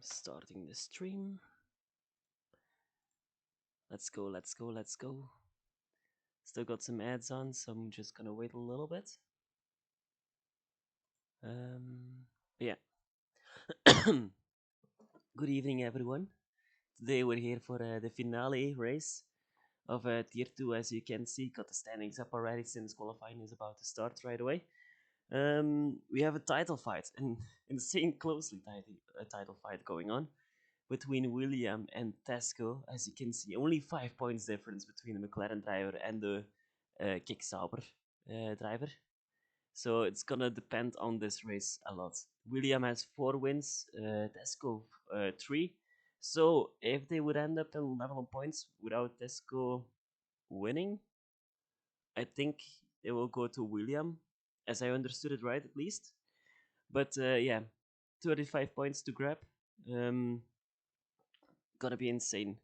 Starting the stream. Let's go, let's go, let's go. Still got some ads on, so I'm just gonna wait a little bit. Yeah. Good evening, everyone. Today we're here for the finale race of Tier 2. As you can see, got the standings up already since qualifying is about to start right away. We have a title fight, an insane closely title fight going on between William and Tesco. As you can see, only 5 points difference between the McLaren driver and the Kick Sauber driver. So it's gonna depend on this race a lot. William has 4 wins, Tesco 3. So if they would end up in level on points without Tesco winning, I think it will go to William, as I understood it right at least. But yeah, 35 points to grab. Gonna be insane.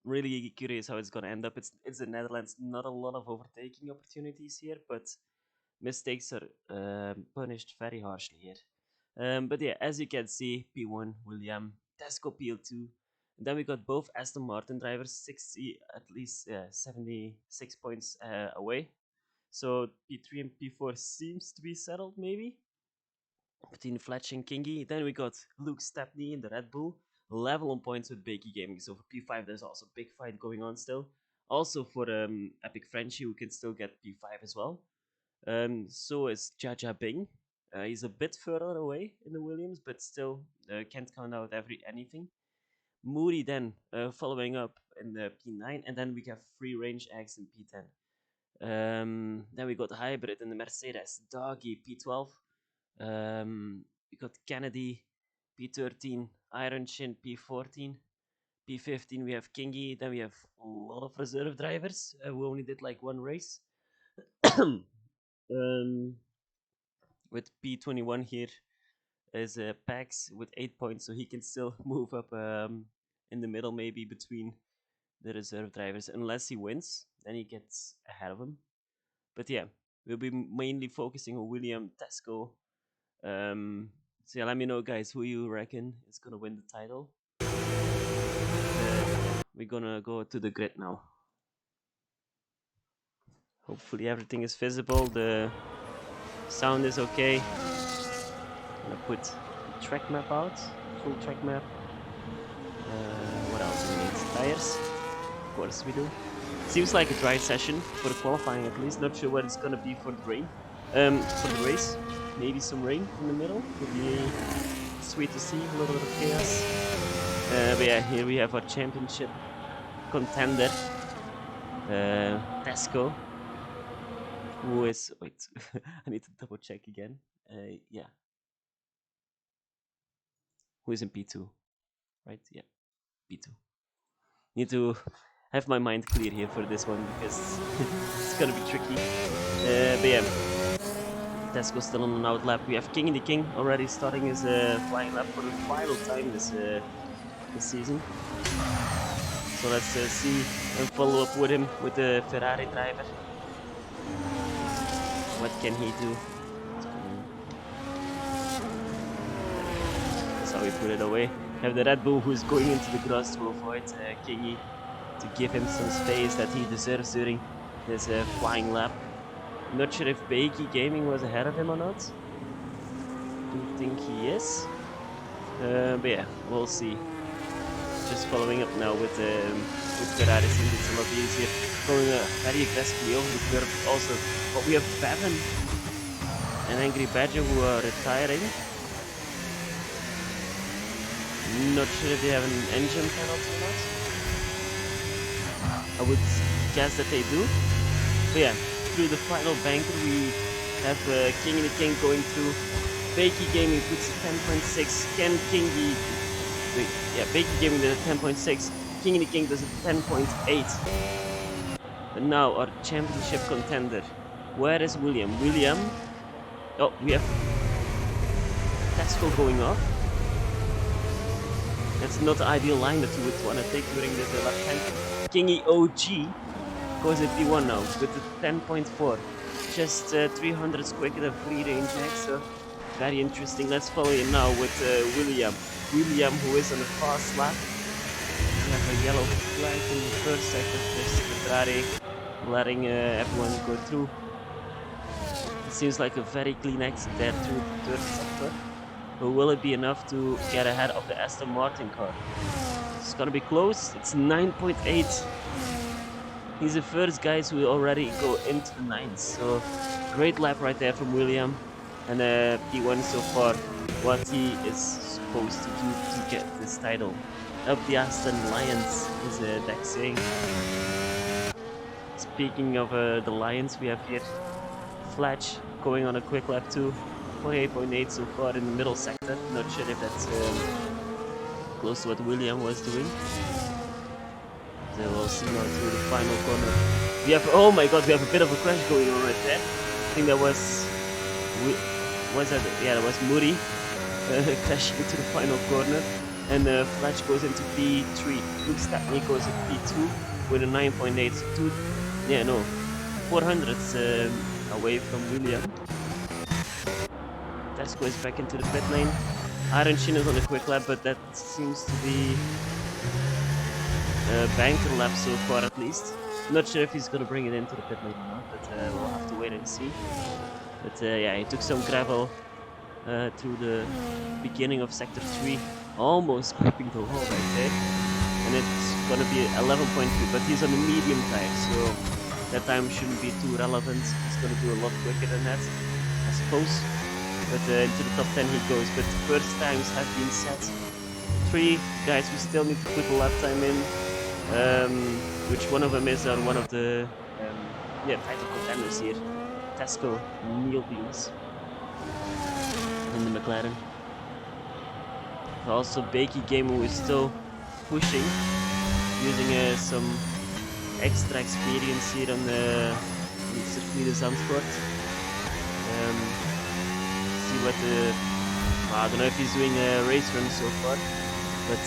Really curious how it's gonna end up. It's the Netherlands. Not a lot of overtaking opportunities here, but mistakes are punished very harshly here. But yeah, as you can see, P1 William, Tesco PL2. And then we got both Aston Martin drivers, 60 at least 76 points away. So P3 and P4 seems to be settled maybe between Fletch and Kingy. Then we got Luke Stepney in the Red Bull, level on points with Bakey Gaming. So for P5, there's also a big fight going on still. Also for Epic Frenchie, who can still get P5 as well. So is Jaja Bing. He's a bit further away in the Williams, but still can't count out anything. Moody then following up in the P9, and then we have Free Range X in P10. Then we got Hybrid in the Mercedes, Doggy P12. We got Kennedy P13, Iron Shin P14, P15 we have Kingy. Then we have a lot of reserve drivers who only did like one race. With P21 here is Pax with 8 points, so he can still move up in the middle, maybe between the reserve drivers, unless he wins, then he gets ahead of him. But yeah, we'll be mainly focusing on William, Tesco. So yeah, let me know, guys, who you reckon is gonna win the title. We're gonna go to the grid now. Hopefully everything is visible. The sound is okay. I'm gonna put the track map out, full track map. What else do we need? Tires, of course we do. Seems like a dry session for the qualifying at least. Not sure what it's gonna be for the rain. For the race, maybe some rain in the middle would be sweet to see. A little bit of chaos. But yeah, here we have our championship contender, Tesco, who is wait. I need to double check again. Yeah, who is in P2, right? Yeah, P2. Need to have my mind clear here for this one because it's gonna be tricky. But yeah, Tesco still on an out lap. We have King the King already starting his flying lap for the final time this season. So let's see and follow up with him with the Ferrari driver. What can he do? That's how we put it away. Have the Red Bull who's going into the grass to avoid Kingy, to give him some space that he deserves during this flying lap. Not sure if Bakey Gaming was ahead of him or not. Don't think he is. But yeah, we'll see. Just following up now with Ferrari, since it's a lot easier. Going very aggressively over the curve also. But we have Bevan and Angry Badger who are retiring. Not sure if they have an engine penalty or not. I would guess that they do. But yeah, through the final banker we have King and the King going through. Bakey Gaming puts 10.6. Ken Kingy. Wait, yeah, Bakey Gaming does a 10.6. King and the King does a 10.8. And now our championship contender. Where is William? William. Oh, we have Tesco going off. That's not the ideal line that you would want to take during this lap time. Kingy OG goes at P1 now with the 10.4. Just 300 quicker than free range next. So Very interesting. Let's follow it now with William. William, who is on a fast lap. We have a yellow flag in the first sector. There's Ferrari letting everyone go through. It seems like a very clean exit there through the third sector. But will it be enough to get ahead of the Aston Martin car? It's gonna be close. It's 9.8. He's the first guys who already go into the nines. So great lap right there from William. And P1 so far what he is supposed to do to get this title. Up the Aston Lions, is Dex saying. Speaking of the Lions, we have here Fletch going on a quick lap too. 48.8 so far in the middle sector. Not sure if that's close to what William was doing. So we'll see now through the final corner. We have, oh my god, we have a bit of a crash going on right there. I think that was that? Yeah, that was Moody crashing into the final corner. And Fletch goes into P3. Luke Stepney goes into P2 with a 9.8. So 400 away from William. Tesco is back into the pit lane. Iron Shin is on a quick lap, but that seems to be a banker lap so far at least. Not sure if he's gonna bring it into the pit lane or not, but we'll have to wait and see. But yeah, he took some gravel through the beginning of sector 3, almost gripping the wall right there. And it's gonna be 11.3, but he's on a medium tire, so that time shouldn't be too relevant. He's gonna do a lot quicker than that, I suppose. But into the top 10 he goes, but the first times have been set. 3 guys we still need to put the lap time in, which one of them is on one of the title contenders here. Tesco, Neil Beals in the McLaren. Also Bakey Game, who is still pushing, using some extra experience here on the Circuit de Zandvoort. See what I don't know if he's doing a race run so far, but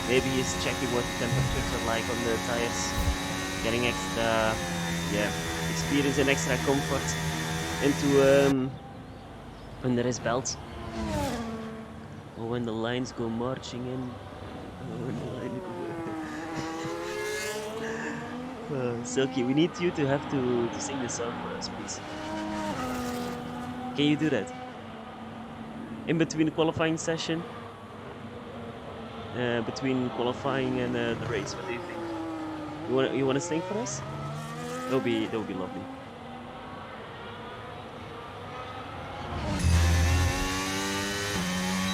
maybe he's checking what the temperatures are like on the tires, getting extra experience and extra comfort into under his belt. Or when the lines go marching in. Silky, we need you to have to sing this song for us, please. Can you do that? In between the qualifying session? Between qualifying and the race, what do you think? You wanna sing for us? That would be lovely.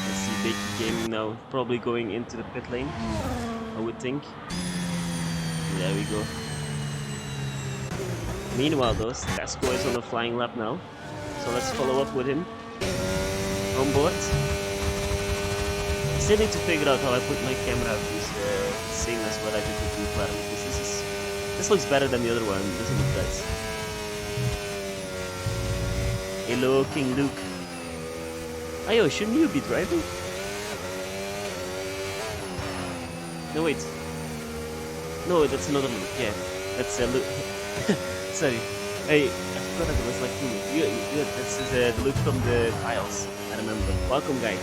Let's see Bakey Gaming now, probably going into the pit lane, I would think. There we go. Meanwhile though, Tesco is on a flying lap now, so let's follow up with him on board. I still need to figure out how I put my camera views the same as what I did with the McLaren, because this looks better than the other one, doesn't it guys? Hello King Luke. Ayo, shouldn't you be driving? No wait. No, that's another Luke, yeah. That's Luke. Sorry. Hey, I forgot that it was like Luke. This is the Luke from the Isles, I remember. Welcome guy.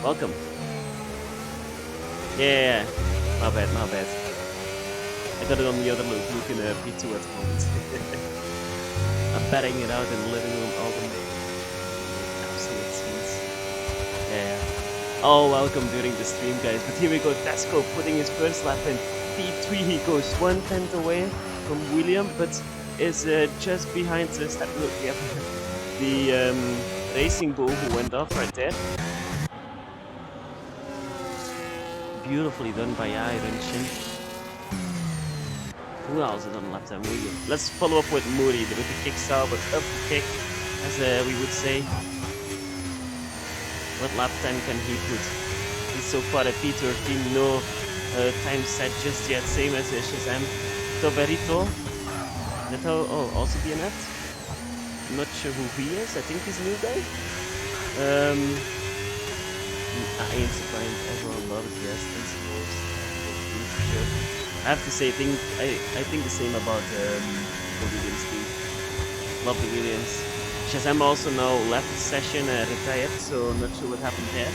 Welcome. Yeah. My bad. I got it on the other Luke in P2 at the moment. I'm batting it out in the living room all the day. Absolute scenes. Yeah. Oh, welcome during the stream guys. But here we go, Tesco putting his first lap in. P3 he goes 1/10 away from William, but is just behind the step. Look, we have the racing bull who went off right there. Beautifully done by Iron Shin. Who else is on the lap time? Let's follow up with Moody with the kick style, but up the kick, as we would say. What lap time can he put? He's so far at P13, no time set just yet, same as Shazam. Toberito, also DNF. I'm not sure who he is, I think he's a new guy. I ain't surprised, everyone loves Restless Wolves. Sure. I have to say, I think the same about the Williams team. Love the Williams. Shazam also now left the session, retired, so not sure what happened there.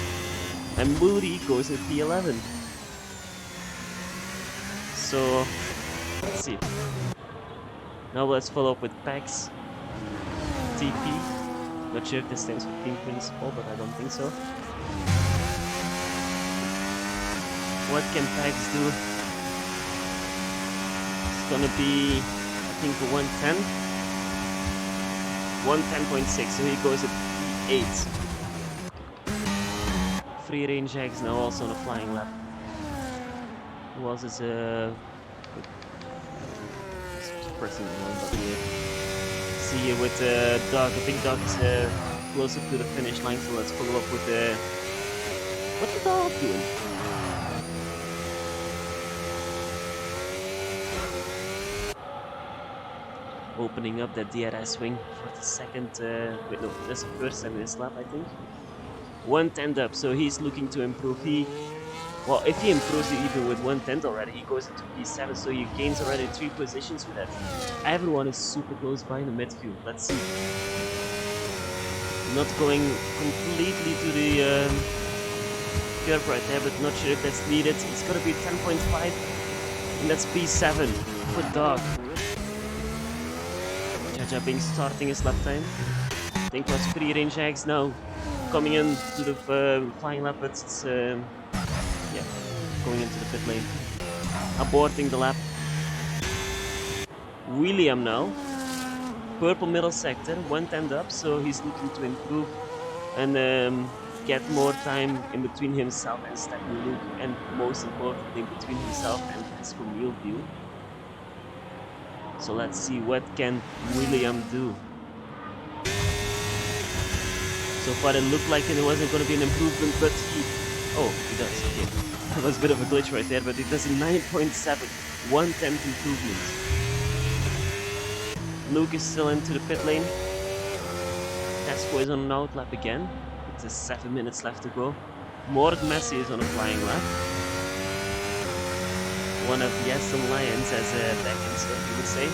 And Moody goes in P11. So, let's see. Now let's follow up with Pax. TP. Not sure if this stands for Team Principal, but I don't think so. What can Pax do? It's gonna be, I think, 110. 110.6, so he goes at P8. Free range X now also on a flying lap. Who else is pressing the one button here? See here with Doug. I think Doug is closer to the finish line, so let's follow up with what's the dog doing? Opening up that DRS wing for the second, wait no, that's the first time in his lap I think. 110 up, so he's looking to improve. Well, if he improves it even with 110 already, he goes into P7, so he gains already 3 positions with that. Everyone is super close by in the midfield. Let's see. Not going completely to the curve right there, but not sure if that's needed. It's gonna be 10.5, and that's P7 for Dog. Jaja Bing starting his lap time. I think it was free range X now. Coming in to the flying lap, but it's yeah, going into the pit lane. Aborting the lap. William now. Purple middle sector, 110 up, so he's looking to improve and get more time in between himself and Stephen Luke, and most importantly between himself and Tesco Mealview. So let's see what can William do. So far it looked like it wasn't going to be an improvement, but he does, okay. That was a bit of a glitch right there, but it does a 9.7, 1/10 improvement. Luke is still into the pit lane. Tesco is on an outlap again. It's 7 minutes left to go. Mort Messi is on a flying lap. One of the Aston Lions as a backhand stuff, you would say.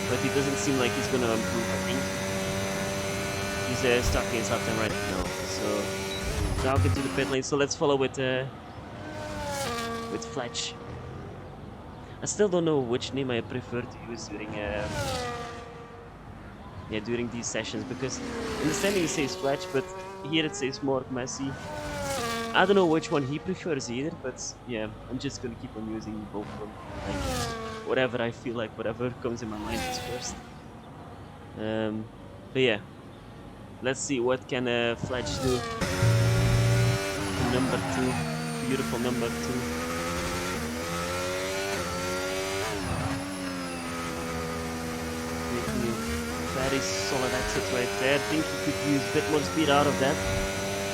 But he doesn't seem like he's going to improve, I think. He's starting his lap time right now. So, now get to the pit lane. So let's follow with Fletch. I still don't know which name I prefer to use during these sessions, because in the standing it says Fletch, but here it says Mort Messi. I don't know which one he prefers either, but yeah, I'm just gonna keep on using both of them. Like, whatever I feel like, whatever comes in my mind is first. But yeah, let's see what can Fletch do. Number 2, beautiful number 2. Very solid exit right there. I think he could use a bit more speed out of that.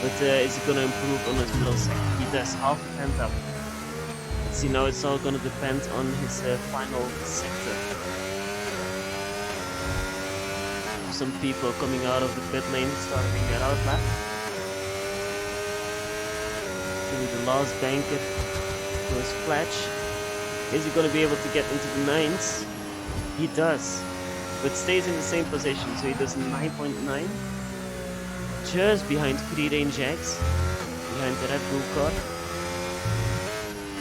But is he going to improve on his middle sector? He does, half a tenth up. Let's see, now it's all going to depend on his final sector. Some people coming out of the pit lane, starting their outlap. Through the last banker goes Fletch. Is he going to be able to get into the 9s? He does. But stays in the same position, so he does 9.9. Just behind Free Range X, behind the Red Bull car.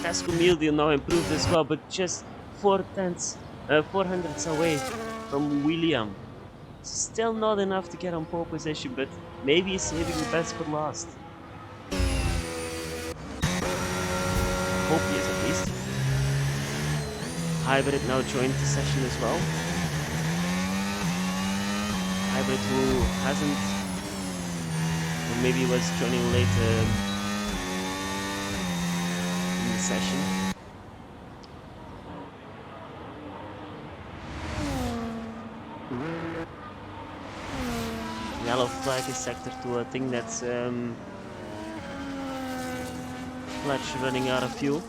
Tesco Mealview now improved as well, but just 400ths away from William. Still not enough to get on pole position, but maybe he's saving the best for last. Hope he is at least. Hybrid now joined the session as well. Hybrid who hasn't, or maybe was joining late in the session. Yellow flag is sector 2. I think that's Fletch running out of fuel.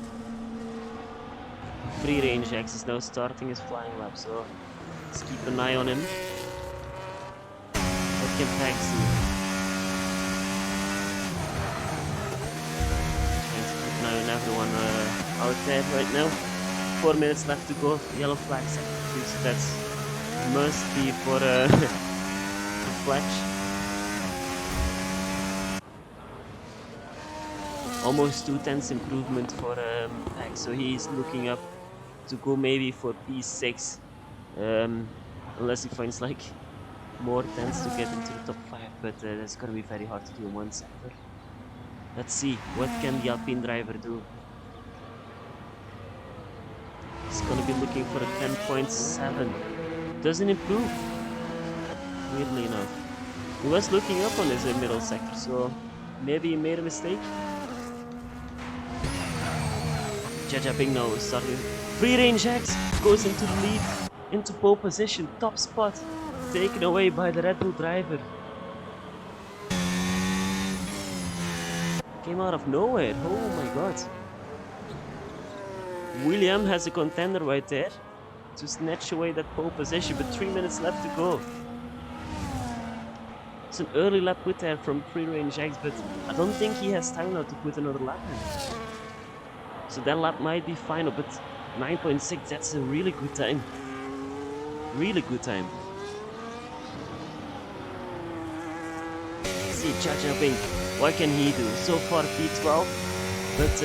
Free Range X is now starting his flying lap, so let's keep an eye on him. What can Pax do? Trying to keep an eye on everyone out there right now. 4 minutes left to go. Yellow flag sector 2, so that's must be for Fletch. Almost 2/10 improvement for Pack, so he's looking up to go maybe for P6, unless he finds like more tenths to get into the top 5, but that's gonna be very hard to do in one sector. Let's see, what can the Alpine driver do? He's gonna be looking for a 10.7. Doesn't improve, weirdly enough. He was looking up on his middle sector, so maybe he made a mistake. Jajabing now is starting. Free range X goes into the lead, into pole position, top spot, taken away by the Red Bull driver. Came out of nowhere, oh my god. William has a contender right there to snatch away that pole position, but 3 minutes left to go. It's an early lap put there from Free Range X, but I don't think he has time now to put another lap in. So that lap might be final, but 9.6, that's a really good time. Really good time. See Jajabing, what can he do? So far P12, but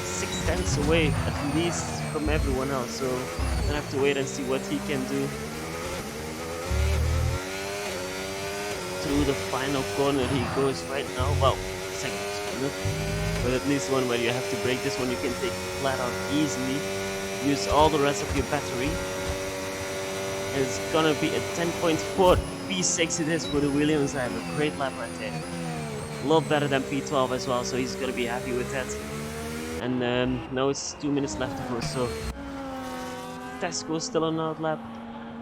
6/10 away at least from everyone else, so I have to wait and see what he can do. Through the final corner he goes right now. Well, second corner, but at least one where you have to break this one. You can take flat out easily, use all the rest of your battery. And it's gonna be a 10.4. P6 it is for the Williams driver. Great lap right there. A lot better than P12 as well, so he's gonna be happy with that. And now it's 2 minutes left to go, so Tesco's still on that lap.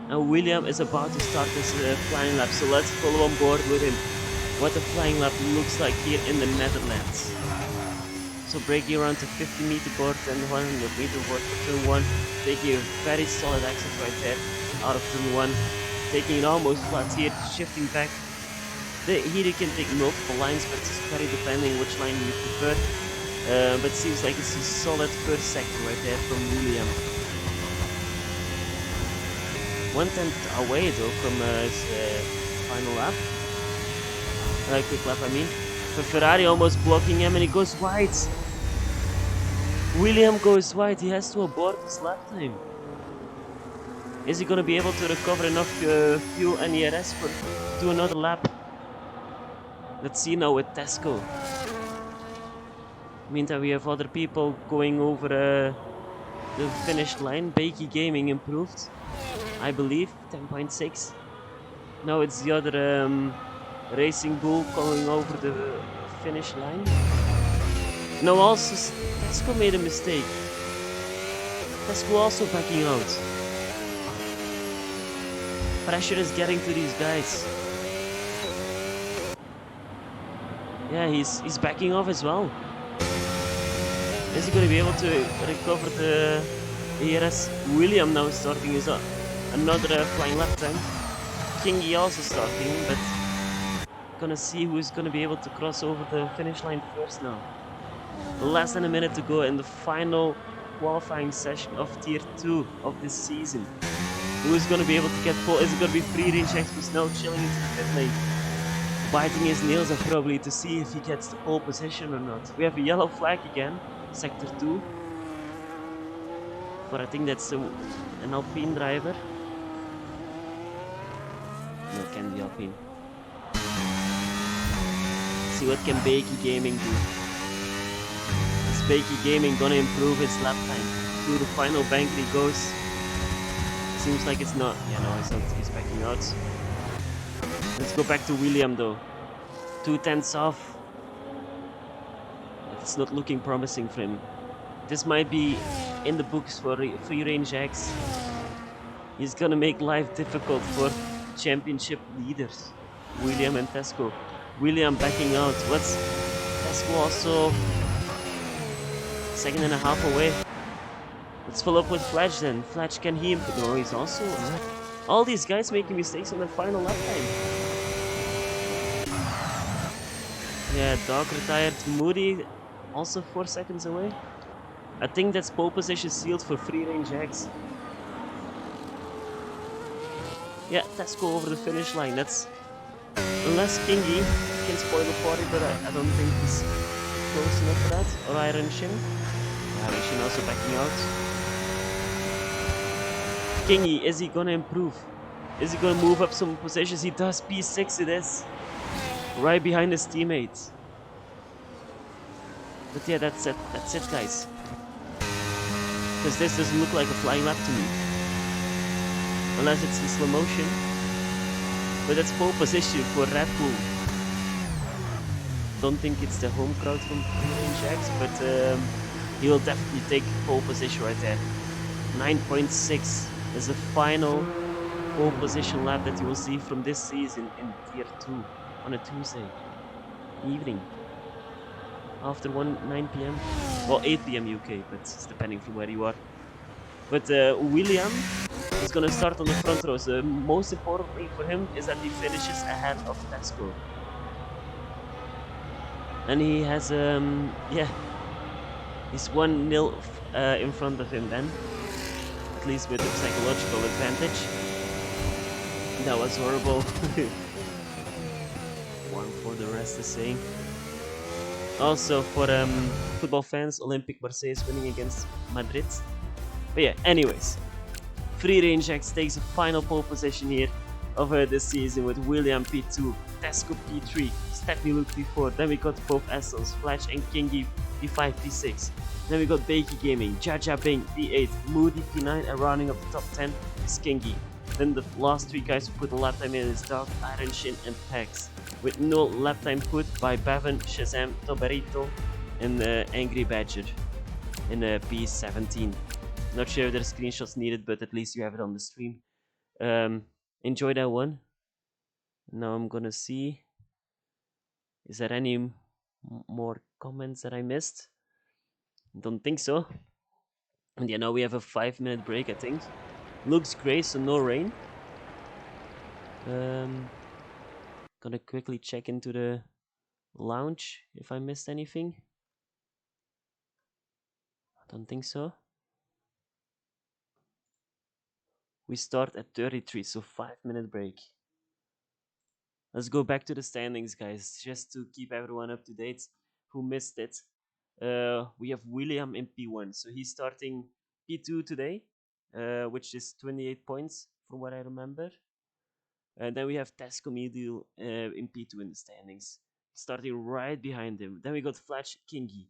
And William is about to start this flying lap, so let's follow on board with him. What the flying lap looks like here in the Netherlands. So braking around to 50-meter board and 100-meter board for turn 1. Taking a very solid exit right there out of turn 1. Taking it almost flat here, shifting back. Here you can take multiple lines, but it's very depending which line you prefer. But it seems like it's a solid first sector right there from William. 1/10 away though from his final lap. Quick lap, I mean. But Ferrari almost blocking him and he goes wide. William goes wide, he has to abort his lap time. Is he gonna be able to recover enough fuel and ERS for do another lap? Let's see now with Tesco. Meantime, we have other people going over the finish line. Bakey Gaming improved, I believe, 10.6. Now it's the other Racing Bull going over the finish line. Now also Tesco made a mistake. Tesco also backing out. Pressure is getting to these guys. Yeah, he's backing off as well. Is he going to be able to recover the ERS? William now starting his another flying lap time. Kingy also starting, but gonna see who's gonna be able to cross over the finish line first now. Less than a minute to go in the final qualifying session of Tier 2 of this season. Who's gonna be able to get pole? Is it gonna be Free Range X who's now chilling into the pit lane? Biting his nails off probably to see if he gets the pole position or not. We have a yellow flag again, Sector 2. But I think that's an Alpine driver. No, it can be Alpine. Let's see what can Bakey Gaming do. Is Bakey Gaming gonna improve his lap time? Through the final bank he goes. Seems like it's not. Yeah, no, it's not. He's backing out. Let's go back to William though. 2/10 off. It's not looking promising for him. This might be in the books for Free Range X. He's gonna make life difficult for championship leaders, William and Tesco. William backing out. What's Tesco also 2.5 away? Let's follow up with Fletch then. Fletch, can he? No, he's also. All these guys making mistakes on their final lap time. Yeah, Dog retired. Moody also 4 seconds away. I think that's pole position sealed for Free Range X. Yeah, Tesco over the finish line. That's unless Kingy can spoil the party, but I don't think he's close enough for that. Or Iron Shin. Iron Shin also backing out. Kingy, is he gonna improve? Is he gonna move up some positions? He does. P6 it is. Right behind his teammates. But yeah, that's it. That's it, guys. Because this doesn't look like a flying lap to me. Unless it's in slow motion. But that's pole position for Red Bull. Don't think it's the home crowd from Range X, but he will definitely take pole position right there. 9.6 is the final pole position lap that you will see from this season in Tier 2 on a Tuesday evening after 9 p.m. Well, 8 p.m. UK, but it's depending from where you are. But William is going to start on the front row. So the most important thing for him is that he finishes ahead of Tesco. And he has, yeah, he's 1-0 in front of him then. At least with a psychological advantage. That was horrible. One for the rest to say. Also for football fans, Olympique Marseille winning against Madrid. But yeah, anyways. Free Range X takes a final pole position here of this season with William P2, Tesco P3, Steffi Luke P4, then we got both Essels, Flash and Kingy P5, P6. Then we got Bakey Gaming, Jaja Bing P8, Moody P9, and rounding up the top 10 is Kingy. Then the last three guys who put the lap time in is Dog, Iron Shin, and Pex, with no lap time put by Bevan, Shazam, Tobarito, and Angry Badger in P17. Not sure if there's screenshots needed, but at least you have it on the stream. Enjoy that one. Now I'm gonna see. Is there any more comments that I missed? Don't think so. And yeah, now we have a 5-minute break, I think. Looks great, so no rain. Gonna quickly check into the lounge if I missed anything. I don't think so. We start at 33, so 5-minute break. Let's go back to the standings, guys, just to keep everyone up to date who missed it. We have William in P1, so he's starting P2 today, which is 28 points from what I remember. And then we have Tesco Medial in P2 in the standings, starting right behind him. Then we got Flash Kingy,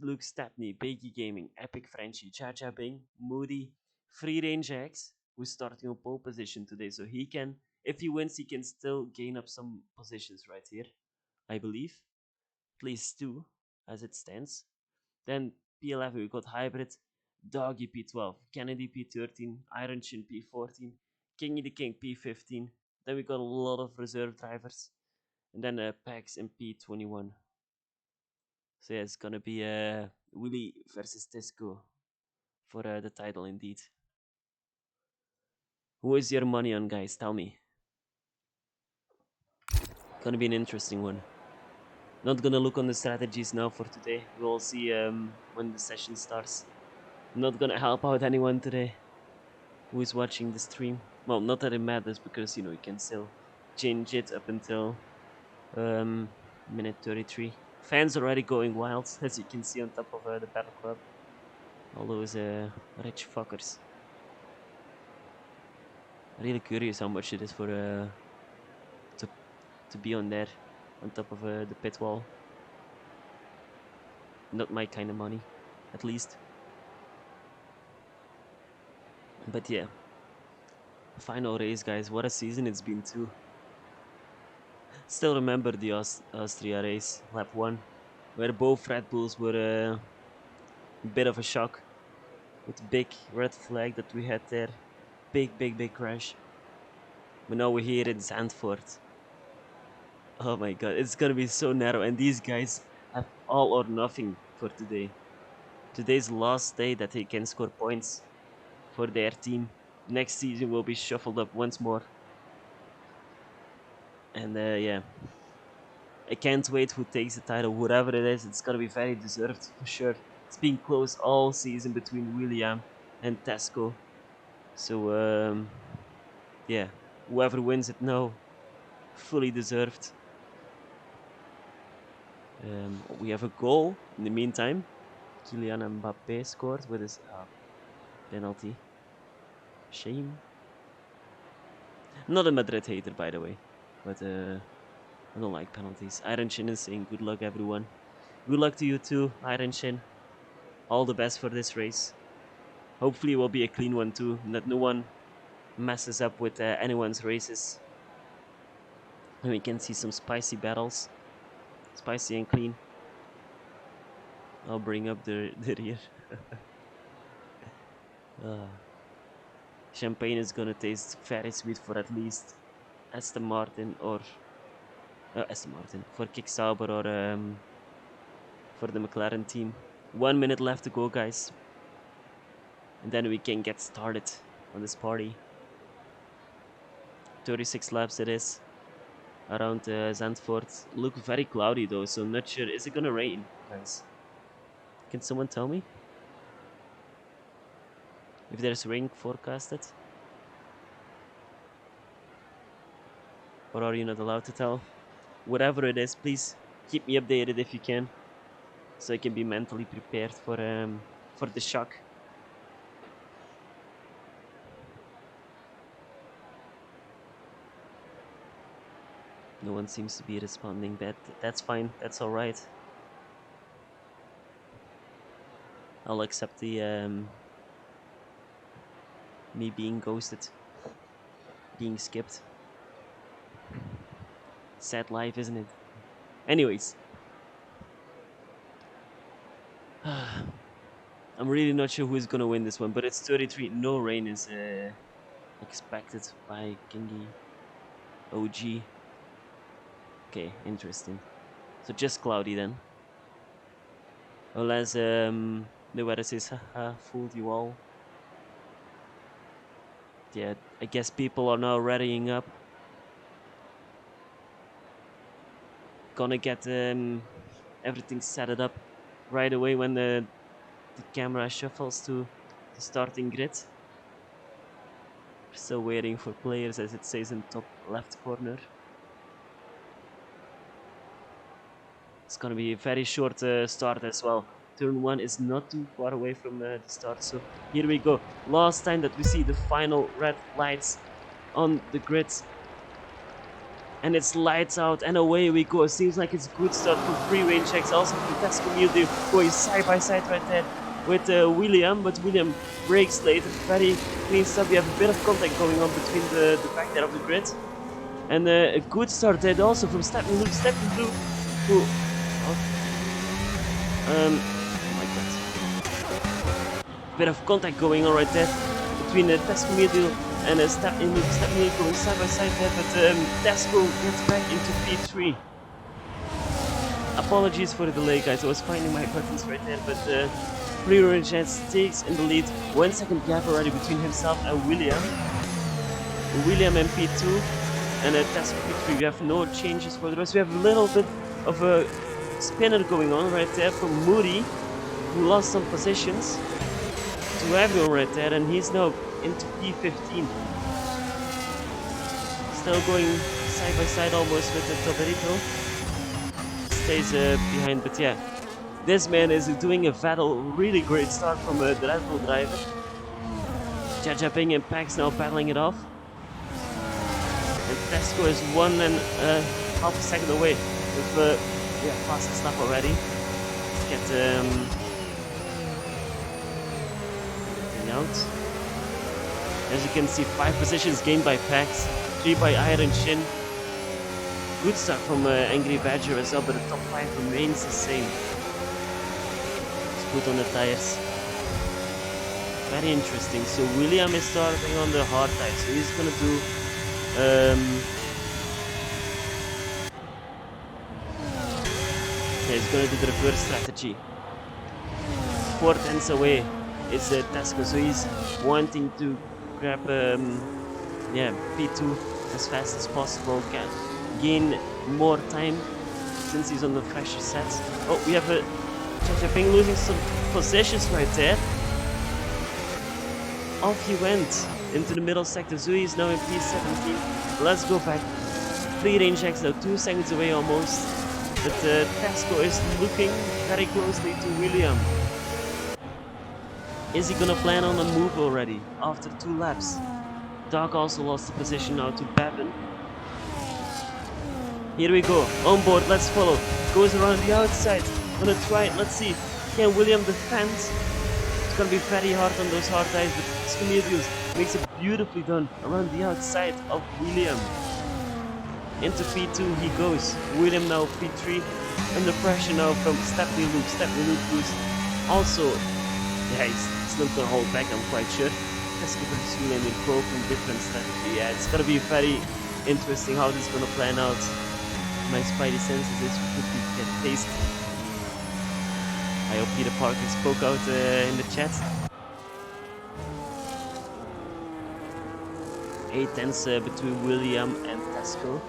Luke Stepney, Bakey Gaming, Epic Frenchie, Chacha Bing, Moody, Free Range X, who's starting on pole position today. So he can, if he wins, he can still gain up some positions right here, I believe. At least two, as it stands. Then P11, we got Hybrid, Doggy P12, Kennedy P13, Iron Chin P14, Kingy the King P15. Then we got a lot of reserve drivers. And then Pax in P21. So yeah, it's gonna be Willy versus Tisco for the title indeed. Who is your money on, guys? Tell me. Gonna be an interesting one. Not gonna look on the strategies now for today. We'll see when the session starts. I'm not gonna help out anyone today who is watching the stream. Well, not that it matters because you know you can still change it up until minute 33. Fans already going wild, as you can see on top of the battle club. All those rich fuckers. Really curious how much it is for to be on there, on top of the pit wall. Not my kind of money, at least. But yeah, final race, guys. What a season it's been too. Still remember the Austria race, lap 1, where both Red Bulls were a bit of a shock with the big red flag that we had there. Big crash. But now we're here in Zandvoort. Oh my god, it's gonna be so narrow, and these guys have all or nothing for today. Today's the last day that they can score points for their team. Next season will be shuffled up once more. And yeah, I can't wait who takes the title. Whatever it is, it's gonna be very deserved for sure. It's been close all season between William and Tesco. So yeah, Whoever wins it now, fully deserved. We have a goal in the meantime. Kylian Mbappe scored with his penalty. Shame. Not a Madrid hater, by the way, but I don't like penalties. Iron Shin is saying good luck, everyone. Good luck to you too, Iron Shin. All the best for this race. Hopefully it will be a clean one too, and that no one messes up with anyone's races. And we can see some spicy battles. Spicy and clean. I'll bring up the rear. Champagne is gonna taste very sweet for at least Aston Martin or Aston Martin, for Kick Sauber or for the McLaren team. 1 minute left to go, guys, and then we can get started on this party. 36 laps it is around Zandvoort. Look very cloudy though, so not sure. Is it gonna rain, guys? Can someone tell me if there's rain forecasted? Or are you not allowed to tell? Whatever it is, please keep me updated if you can, so I can be mentally prepared for the shock. No one seems to be responding. That's fine. That's all right. I'll accept the me being ghosted, being skipped. Sad life, isn't it? Anyways, I'm really not sure who is gonna win this one, but it's 33. No rain is expected by Kingi OG. Okay, interesting. So just cloudy then. Unless the weather says, haha, fooled you all. Yeah, I guess people are now readying up. Gonna get everything set it up right away when the camera shuffles to the starting grid. Still waiting for players, as it says in top left corner. It's gonna be a very short start as well. Turn 1 is not too far away from the start, so here we go. Last time that we see the final red lights on the grid. And it's lights out and away we go. It seems like it's a good start for free range checks. Also from Tesco Mildew going side by side right there with William, but William brakes later. Very clean stuff. We have a bit of contact going on between the back there of the grid. And a good start there also from Steppenbloem. Steppenbloem, who... oh my god. Bit of contact going on right there between Tesco Mildew and Steppenbloem going side by side there, but Tesco gets back into P3. Apologies for the delay, guys. I was finding my buttons right there, but Free Range takes in the lead. 1 second gap already between himself and William. William and P2 and Tesco P3. We have no changes for the rest. We have a little bit of a spinner going on right there from Moody, who lost some positions to everyone right there, and he's now into P15. Still going side by side almost with the Toberito. Stays behind, but yeah, this man is doing a Vettel really great start from the Red Bull driver. Jajaping and Pax now battling it off. And Tesco is 1.5 seconds away with fastest lap already. Let's get everything out. As you can see, 5 positions gained by Pax, 3 by Iron Shin. Good start from Angry Badger as well, but the top 5 remains the same. Let's put on the tires. Very interesting. So William is starting on the hard tires, so he's gonna do he's gonna do the reverse strategy. 4 tenths away is Tesco, so he's wanting to grab P2 as fast as possible, gain more time since he's on the fresher sets. Oh, we have a Jajaping losing some positions right there. Off he went. into the middle sector. Zui is now in P17. Let's go back. Free range X now 2 seconds away almost. But Tesco is looking very closely to William. Is he gonna plan on a move already after 2 laps? Doug also lost the position now to Bevan. Here we go, on board, let's follow. Goes around the outside, gonna try it, let's see. Can William defend? It's gonna be very hard on those hard tires, but Scamedius makes it beautifully done around the outside of William. Into P2 he goes. William now P3, under pressure now from Stepney Loop boost. Also, yeah, he's not gonna hold back, I'm quite sure. Let's give it to William in pro from different strategy. Yeah, it's gonna be very interesting how this is gonna plan out. My spidey senses is could be get tasty. I hope Peter Parker spoke out in the chat. 8 tenths between William and Tesco.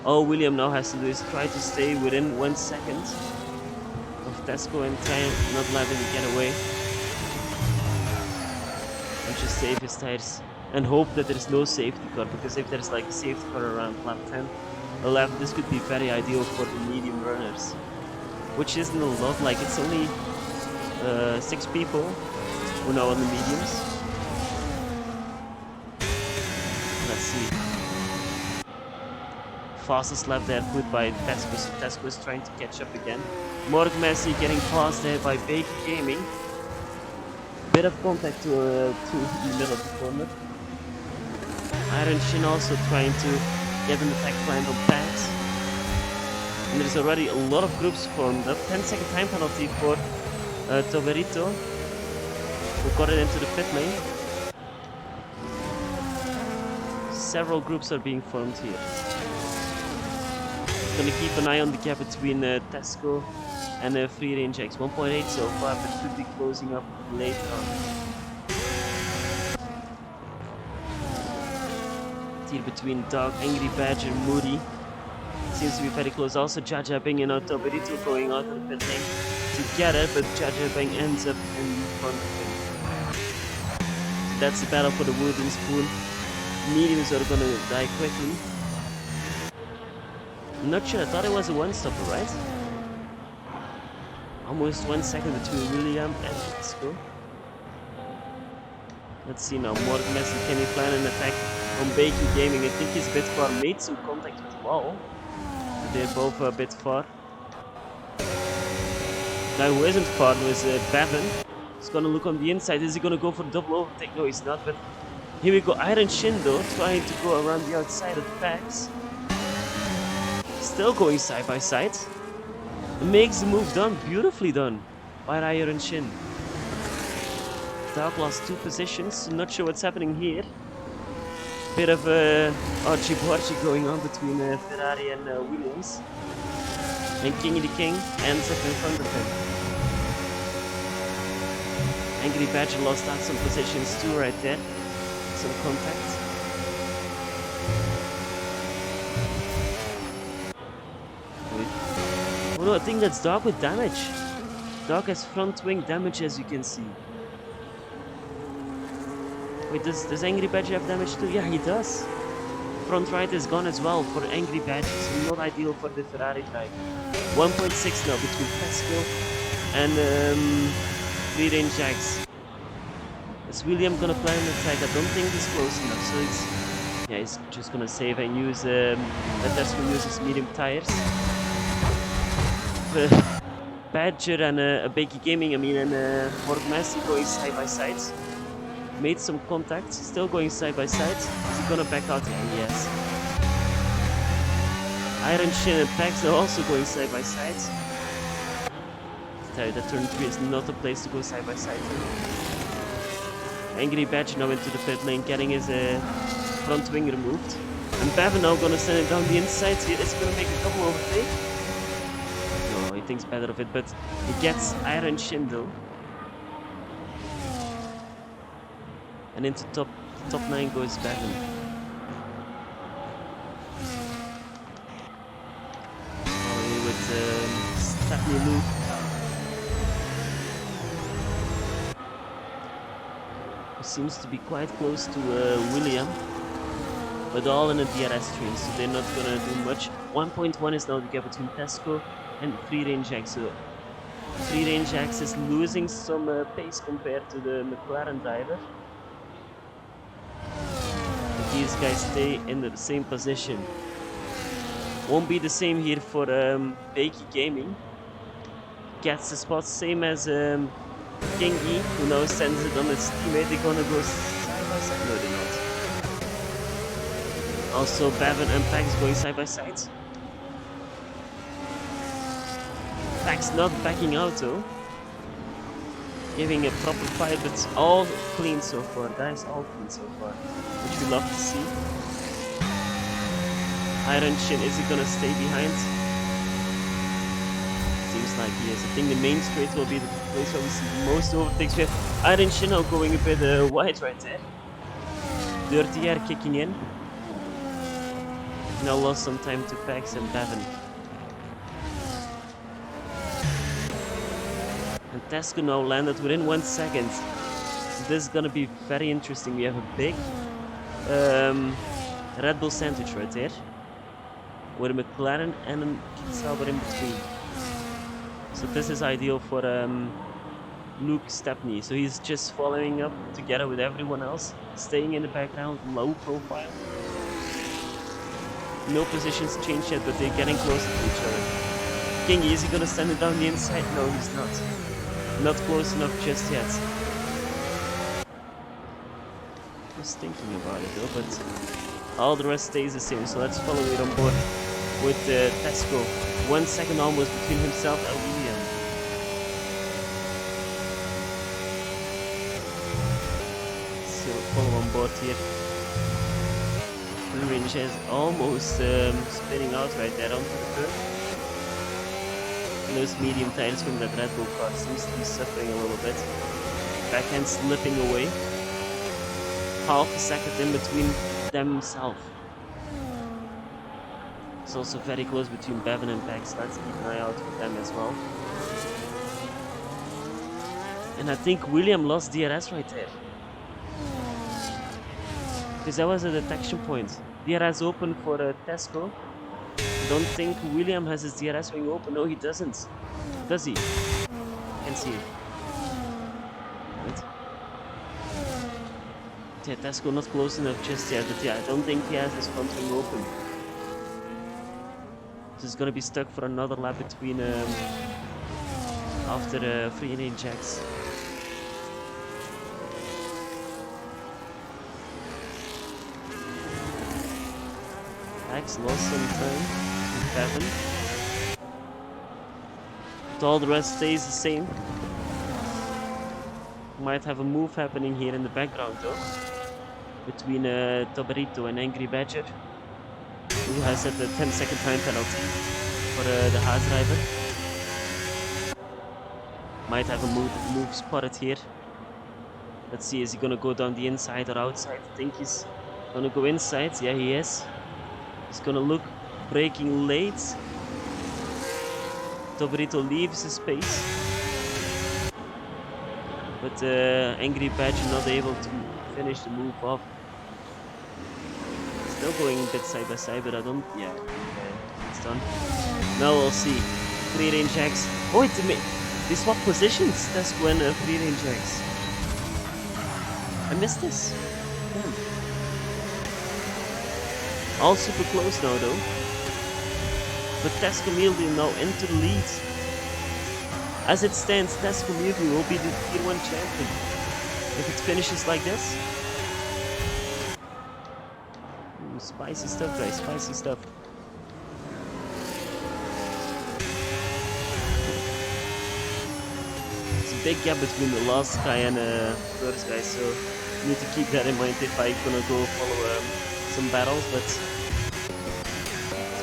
All William now has to do is try to stay within 1 second of Tesco and try not letting him get away. And just save his tires and hope that there's no safety car, because if there's like a safety car around lap 10, 11, this could be very ideal for the medium runners. Which isn't a lot, like it's only 6 people who are now on the mediums. Let's see. Fastest lap there put by Tesco. So Tesco is trying to catch up again. Morg Messi getting passed there by Baker Gaming. Bit of contact to the middle of the corner. Iron Shin also trying to get an attack plan on Pax. And there's already a lot of groups formed up. 10-second time penalty for Toberito, who got it into the pit lane. Several groups are being formed here. Gonna keep an eye on the gap between Tesco and Free Range X. 1.8 so far, but could be closing up later on. Here between Dog, Angry Badger, Moody. Seems to be very close. Also, Jaja Bing and Toberito going out of the pit lane together, but Jaja Bing ends up in front of him. So that's the battle for the wooden spoon. Mediums are gonna die quickly. I'm not sure, I thought it was a one-stopper, right? Almost 1 second between William and Tesco. Let's see now, Morgan Messi, can he plan an attack on Baker Gaming? I think he's a bit far, made some contact with the wall. They're both a bit far. Now who isn't far was Bevan. He's gonna look on the inside, is he gonna go for double overtake? No, he's not, but here we go, Iron Shin though, trying to go around the outside of Pax. Still going side by side. It makes the move done, beautifully done by Iron Shin. Dark lost 2 positions, not sure what's happening here. Bit of archie-barchie going on between Ferrari and Williams. And Kingy the King ends up in front of him. Angry Badger lost out some positions too right there. Some contact. Oh no, I think that's Dog with damage. Dog has front wing damage, as you can see. Wait, does Angry Badger have damage too? Yeah, he does. Front right is gone as well for Angry Badger, so not ideal for the Ferrari driver. 1.6 now between Tesco and Free Range Jags. Is William gonna plan an attack? I don't think he's close enough, so he's just gonna save and use let Tesco uses medium tires. Badger and Bakey Gaming, I mean, and Morg Messi going side by side. Made some contact, still going side by side. Is he gonna back out? Yeah, yes. Iron Shin and Pax are also going side by side. I tell you that turn 3 is not a place to go side by side. Angry Badger now into the pit lane, getting his front wing removed. And Bevan now gonna send it down the inside here. Is he gonna make a double overtake? No, he thinks better of it, but he gets Iron Shin though. And into top 9 goes Bevan. With Stepney Luke. seems to be quite close to William, but all in a DRS train, so they're not gonna do much. 1.1 is now the gap between Tesco and Free Range X. So Free Range X is losing some pace compared to the McLaren driver. If these guys stay in the same position, won't be the same here for Bakey Gaming. Gets the spot, same as Kingy, who now sends it on his teammate. They're gonna go side by side. No, they're not. Also, Bevan and Pax going side by side. Pax not backing out though. Giving a proper fight, but it's all clean so far, guys. All clean so far, which we love to see. Iron Shin, is he gonna stay behind? Seems like he is. I think the main straight will be the place where we see the most overtakes. We have Iron Shin now going a bit wide right there. Dirty Air kicking in. Now lost some time to Pax and Bevan. And Tesco now landed within 1 second. So this is gonna be very interesting. We have a big Red Bull sandwich right there, with a McLaren and a Sauber in between. So this is ideal for Luke Stepney. So he's just following up together with everyone else, staying in the background, low profile. No positions changed yet, but they're getting closer to each other. Kingy, is he gonna send it down the inside? No, he's not. Not close enough just yet. Just thinking about it though, but all the rest stays the same. So let's follow it on board with Tesco. 1 second almost between himself and William. So follow on board here. Free Range is almost spinning out right there onto the curb. Those medium tires from that Red Bull car seems to be suffering a little bit. Backhand slipping away. Half a second in between themselves. It's also very close between Bevan and Pax. Let's keep an eye out for them as well. And I think William lost DRS right there, because that was a detection point. DRS open for Tesco. Don't think William has his DRS ring open. No, he doesn't. Does he? Can't see it. Right. Yeah, Tesco not close enough just yet, but yeah, I don't think he has his front ring open. So he's gonna be stuck for another lap between after Free Range X. Pax lost some time. Bevan. But all the rest stays the same. Might have a move happening here in the background though, between Tobarito and Angry Badger, who has set the 10-second time penalty for the Haas driver. Might have a move spotted here. Let's see, is he gonna go down the inside or outside? I think he's gonna go inside. Yeah, he is. He's gonna look braking late. Tobarito leaves his space, but Angry Badger not able to finish the move off. Still going a bit side by side, but I don't. Yeah, it's done. Now we'll see. Free Range X. Oh, they swap positions. Tesco and Free Range X. I missed this. Damn. All super close now though. But Tesco Milvio now into the lead. As it stands, Tesco Milvio will be the Tier 1 champion if it finishes like this. Ooh, spicy stuff, guys, spicy stuff. It's a big gap between the last guy and first guy, so you need to keep that in mind if I'm gonna go follow some battles, but let's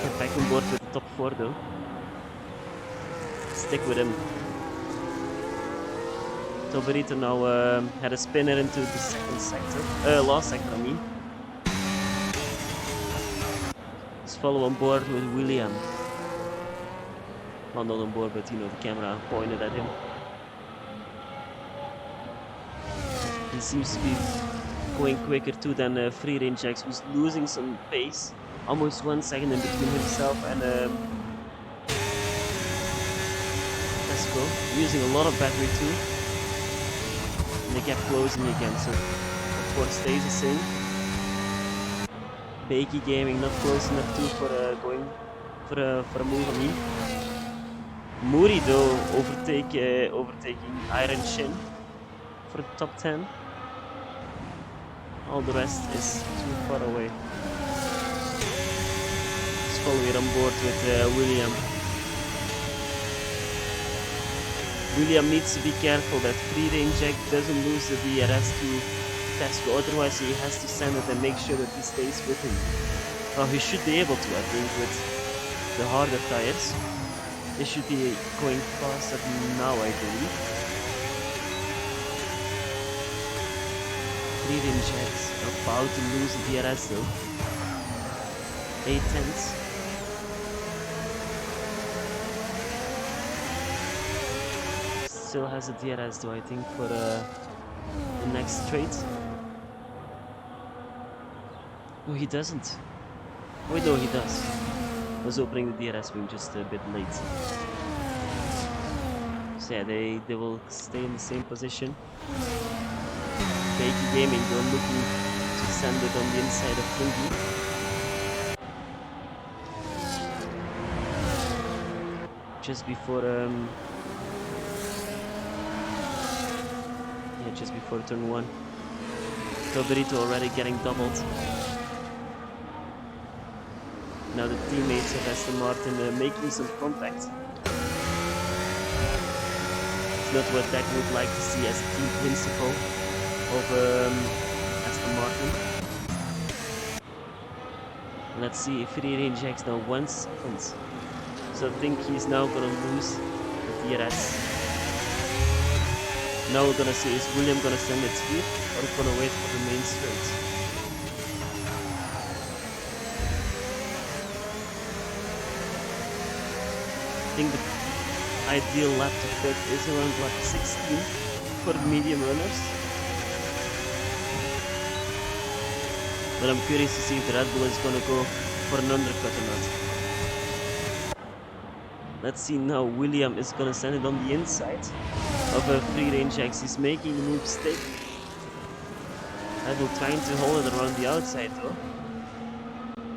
get back on board with the top 4 though. Stick with him. Tobarito now had a spinner into the second sector, last sector I mean. Let's follow on board with William. Well, not on board, but you know, the camera pointed at him. He seems to be going quicker too than Free Range X, who's losing some pace. Almost 1 second in between himself and Tesco. Using a lot of battery too. And they kept closing again, so Ford stays the same. Bakey Gaming not close enough too for going for a move on me. Moody though overtaking Iron Shin for the top 10. All the rest is too far away. Skull weer on board with William. William needs to be careful that Free Range Jack doesn't lose the DRS to Tesco, otherwise he has to send it and make sure that he stays with him. Well, he should be able to, I think, with the harder tires. They should be going faster now, I believe. Free Range Jack's about to lose the DRS though. 8 tenths. Still has a DRS though, I think, for the next straight. No, he doesn't. Wait, no, he does. I was opening the DRS wing just a bit late. So yeah, they will stay in the same position. Bakey Gaming, they're looking to send it on the inside of Fungi. Just before just before turn 1. Toberito already getting doubled. Now the teammates of Aston Martin making some contact. It's not what Dak would like to see as a team principal of Aston Martin. Let's see if Free Range X now 1 second. So I think he's now gonna lose the DRS. Now we're gonna see, is William gonna send it here or gonna wait for the main straight? I think the ideal lap to fit is around lap 16 for the medium runners. But I'm curious to see if the Red Bull is gonna go for an undercut or not. Let's see now, William is gonna send it on the inside of a Free Range X. He's making the move stick. Red Bull trying to hold it around the outside though.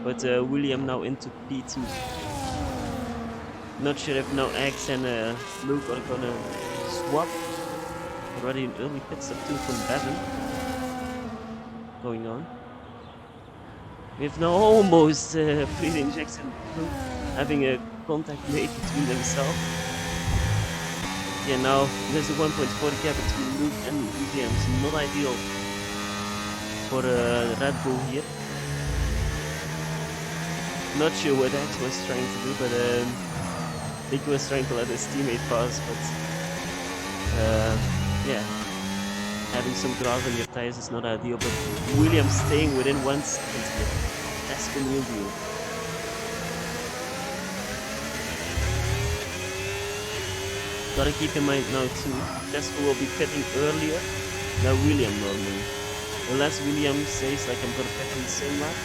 But William now into P2. Not sure if now X and Luke are gonna swap. Already an early pit stop too from Bevan going on. We have now almost Free Range X and Luke having a contact made between themselves. Yeah, now there's a 1.4 gap between Luke and Williams. Not ideal for Red Bull here. Not sure what X was trying to do, but I think he was trying to let his teammate pass, but yeah, having some grass on your tires is not ideal, but Williams staying within 1 second here. That's the real deal. Gotta keep in mind now too, Tesco will be pitting earlier than William normally. Unless William says like I'm gonna pit in the same lap.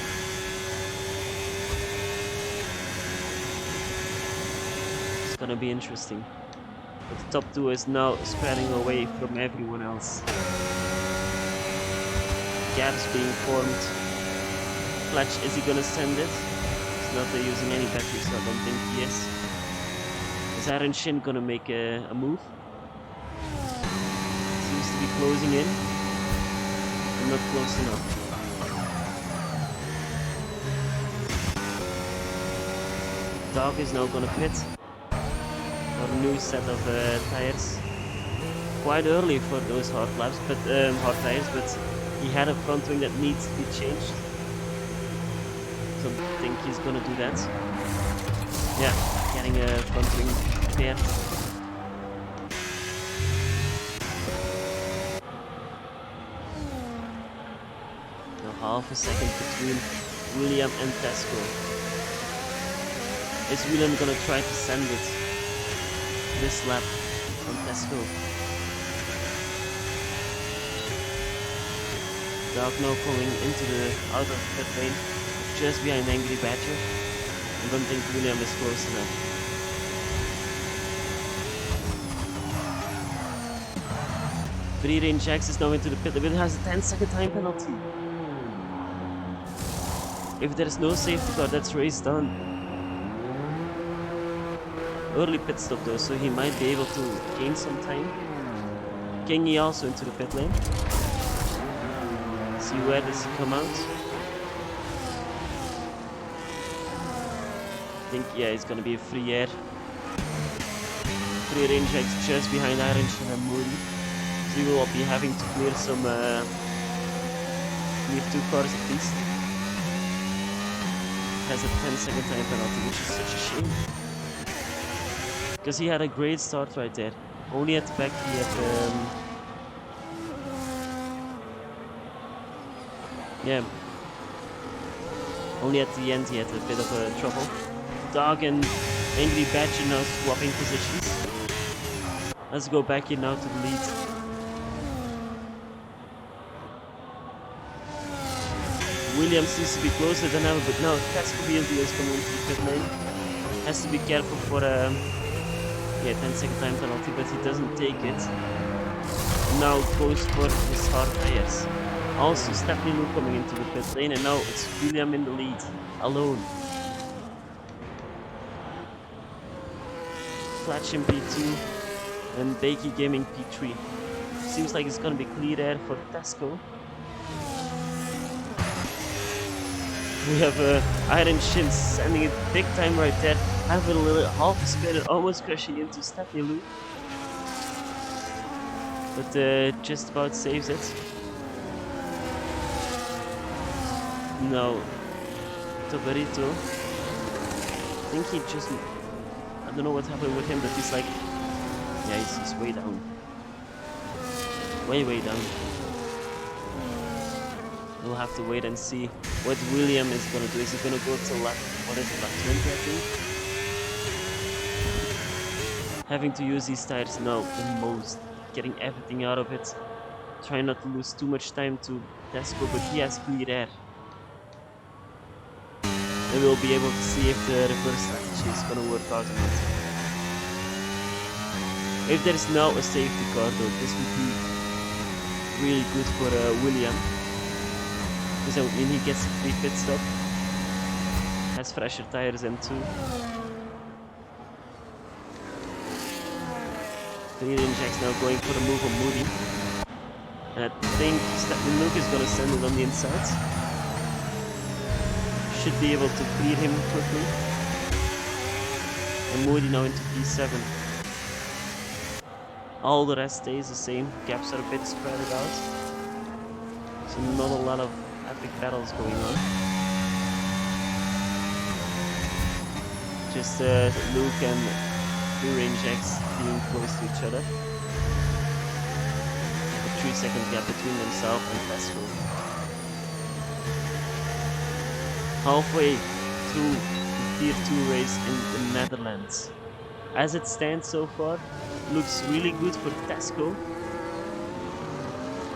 It's gonna be interesting. But the top 2 is now spreading away from everyone else. Gaps being formed. Fletch, is he gonna send it? He's not using any batteries, so I don't think he is. Is Iron Shin gonna make a move? Seems to be closing in. And not close enough. Dog is now gonna pit. For a new set of tires. Quite early for those hard laps, but hard tires, but he had a front wing that needs to be changed. So I think he's gonna do that. Yeah, getting a front wing repaired. Now half a second between William and Tesco. Is William gonna try to send it this lap from Tesco? Dog now coming into the out of pit lane, just behind Angry Badger. I don't think William is close enough. Free range X is now into the pit, but it has a 10-second time penalty. If there is no safety car, that's race done. Early pit stop though, so he might be able to gain some time. Kingy also into the pit lane. See where does he come out? I think, yeah, it's gonna be a free air. Free range X just behind Iron Shin and Moody. So we will be having to clear some clear 2 cars at least. Has a 10-second time penalty, which is such a shame. Because he had a great start right there. Only at the back he had yeah. Only at the end he had a bit of trouble. Dog and Angry Badger now swapping positions. Let's go back in now to the lead. Williams seems to be closer than ever, but now Tesco BLD is coming into the pit lane. Has to be careful for a 10-second time penalty, but he doesn't take it. Now goes for his hard tires. Also Stephanie Lou coming into the pit lane, and now it's William in the lead, alone. Flatch in P2 and Bakey Gaming P3. Seems like it's gonna be clear air for Tesco. We have Iron Shin sending it big time right there. Having a little half spin and almost crashing into Stephanie Lou. But just about saves it. No. Tobarito. I think he just... I don't know what happened with him, but he's like... Yeah, he's way down. Way down. We'll have to wait and see what William is gonna do. Is he gonna go to lap, what is it, lap 20 I think? Having to use these tires now the most. Getting everything out of it. Trying not to lose too much time to Tesco, but he has clear air. And we'll be able to see if the reverse strategy is gonna work out or not. If there is now a safety car though, this would be really good for William. Because that would mean he gets a free pit stop. Has fresher tires and too. Free range X now going for a move on Moody. And I think Stephen Luke is gonna send it on the inside. Should be able to clear him quickly. And Moody now into P7. All the rest stays the same. Gaps are a bit spread out. So not a lot of epic battles going on. Just Luke and Free Range X being close to each other. A 3-second gap between themselves and Tesco. Halfway through the Tier 2 race in the Netherlands. As it stands so far, looks really good for Tesco.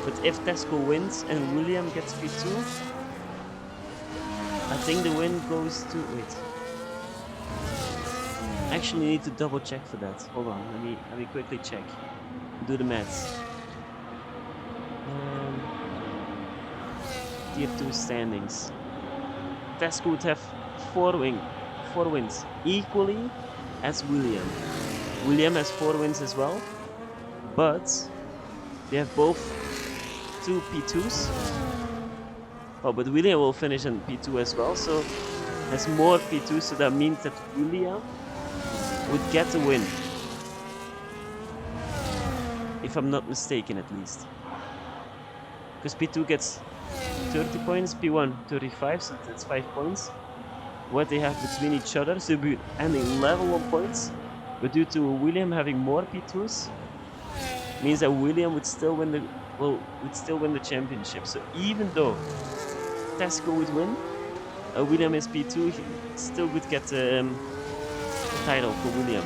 But if Tesco wins and William gets P2, I think the win goes to... Wait. Actually need to double check for that. Hold on, let me quickly check. Do the maths. Tier 2 standings. Tesco would have 4 wins, equally as William. William has 4 wins as well, but they have both 2 P2s. Oh, but William will finish in P2 as well, so has more P2s, so that means that William would get the win. If I'm not mistaken, at least. Because P2 gets 30 points, P1 35, so that's 5 points. What they have between each other, so they'll be ending level on points. But due to William having more P2s, means that William would still win the championship. So even though Tesco would win, William is P2, he still would get the title for William.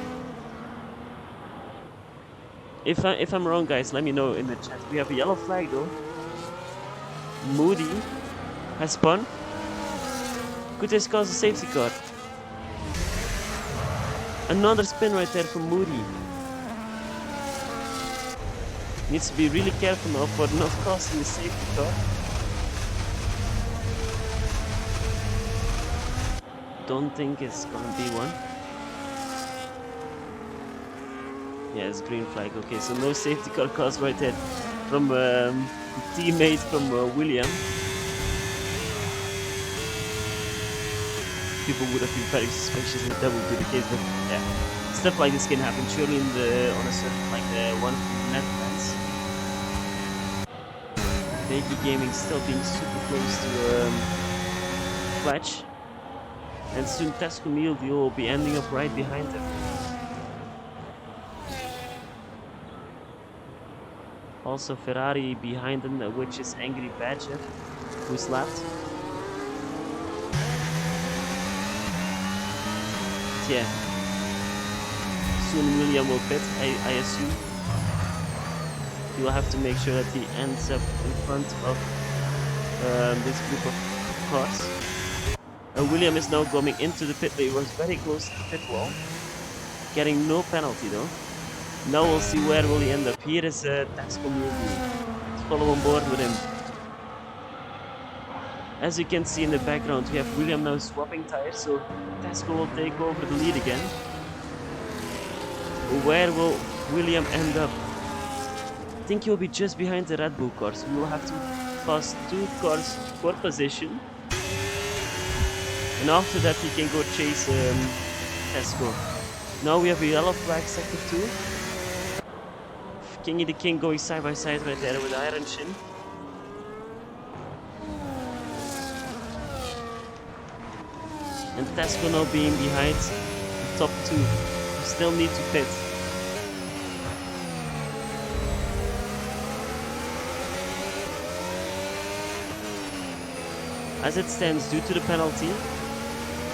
If I'm wrong, guys, let me know in the chat. We have a yellow flag though. Moody has spun. Could this cause a safety car? Another spin right there from Moody. Needs to be really careful now for not causing a safety car. Don't think it's gonna be one. Yeah, it's green flag. Okay, so no safety car caused right there from teammate from William. People would have been very suspicious if that would be the case, but yeah, stuff like this can happen. Surely on a circuit like the one from the Netherlands. Bakey Gaming still being super close to Fletch, and soon Tesco Mildy will be ending up right behind him. Also Ferrari behind him, which is Angry Badger, who's lapped. Yeah, soon William will pit, I assume. He will have to make sure that he ends up in front of this group of cars. William is now coming into the pit lane. He was very close to the pit wall, getting no penalty though. Now we'll see where will he end up. Here is Tesco Mildy. Let's follow on board with him. As you can see in the background, we have William now swapping tires, so Tesco will take over the lead again. Where will William end up? I think he will be just behind the Red Bull cars. We will have to pass 2 cars for position. And after that he can go chase Tesco. Now we have a yellow flag sector 2. Kingy the King going side by side right there with Iron Shin. And Tesco now being behind the top 2. We still need to pit. As it stands, due to the penalty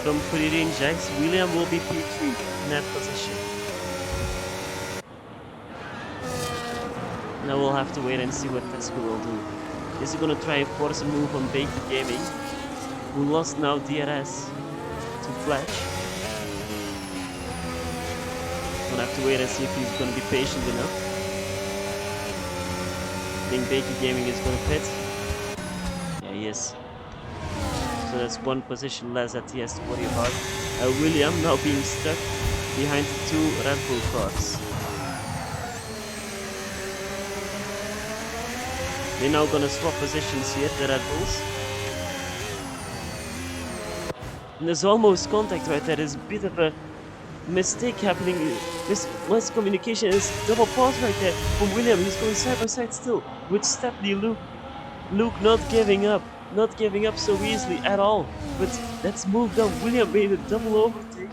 from free injects, William will be P3 in that position. Now we'll have to wait and see what Tesco will do. Is he gonna try and force a move on Bakey Gaming, who lost now DRS to Fletch? Gonna have to wait and see if he's gonna be patient enough. I think Bakey Gaming is gonna pit. Yeah, he is. So that's 1 position less that he has to worry about. William now being stuck behind the 2 Red Bull cars. They're now gonna swap positions here, the Red Bulls. And there's almost contact right there. There's a bit of a mistake happening. This miscommunication is double pause right there from William. He's going side by side still with Stepney Luke. Luke not giving up. Not giving up so easily at all. But let's move down. William made a double overtake.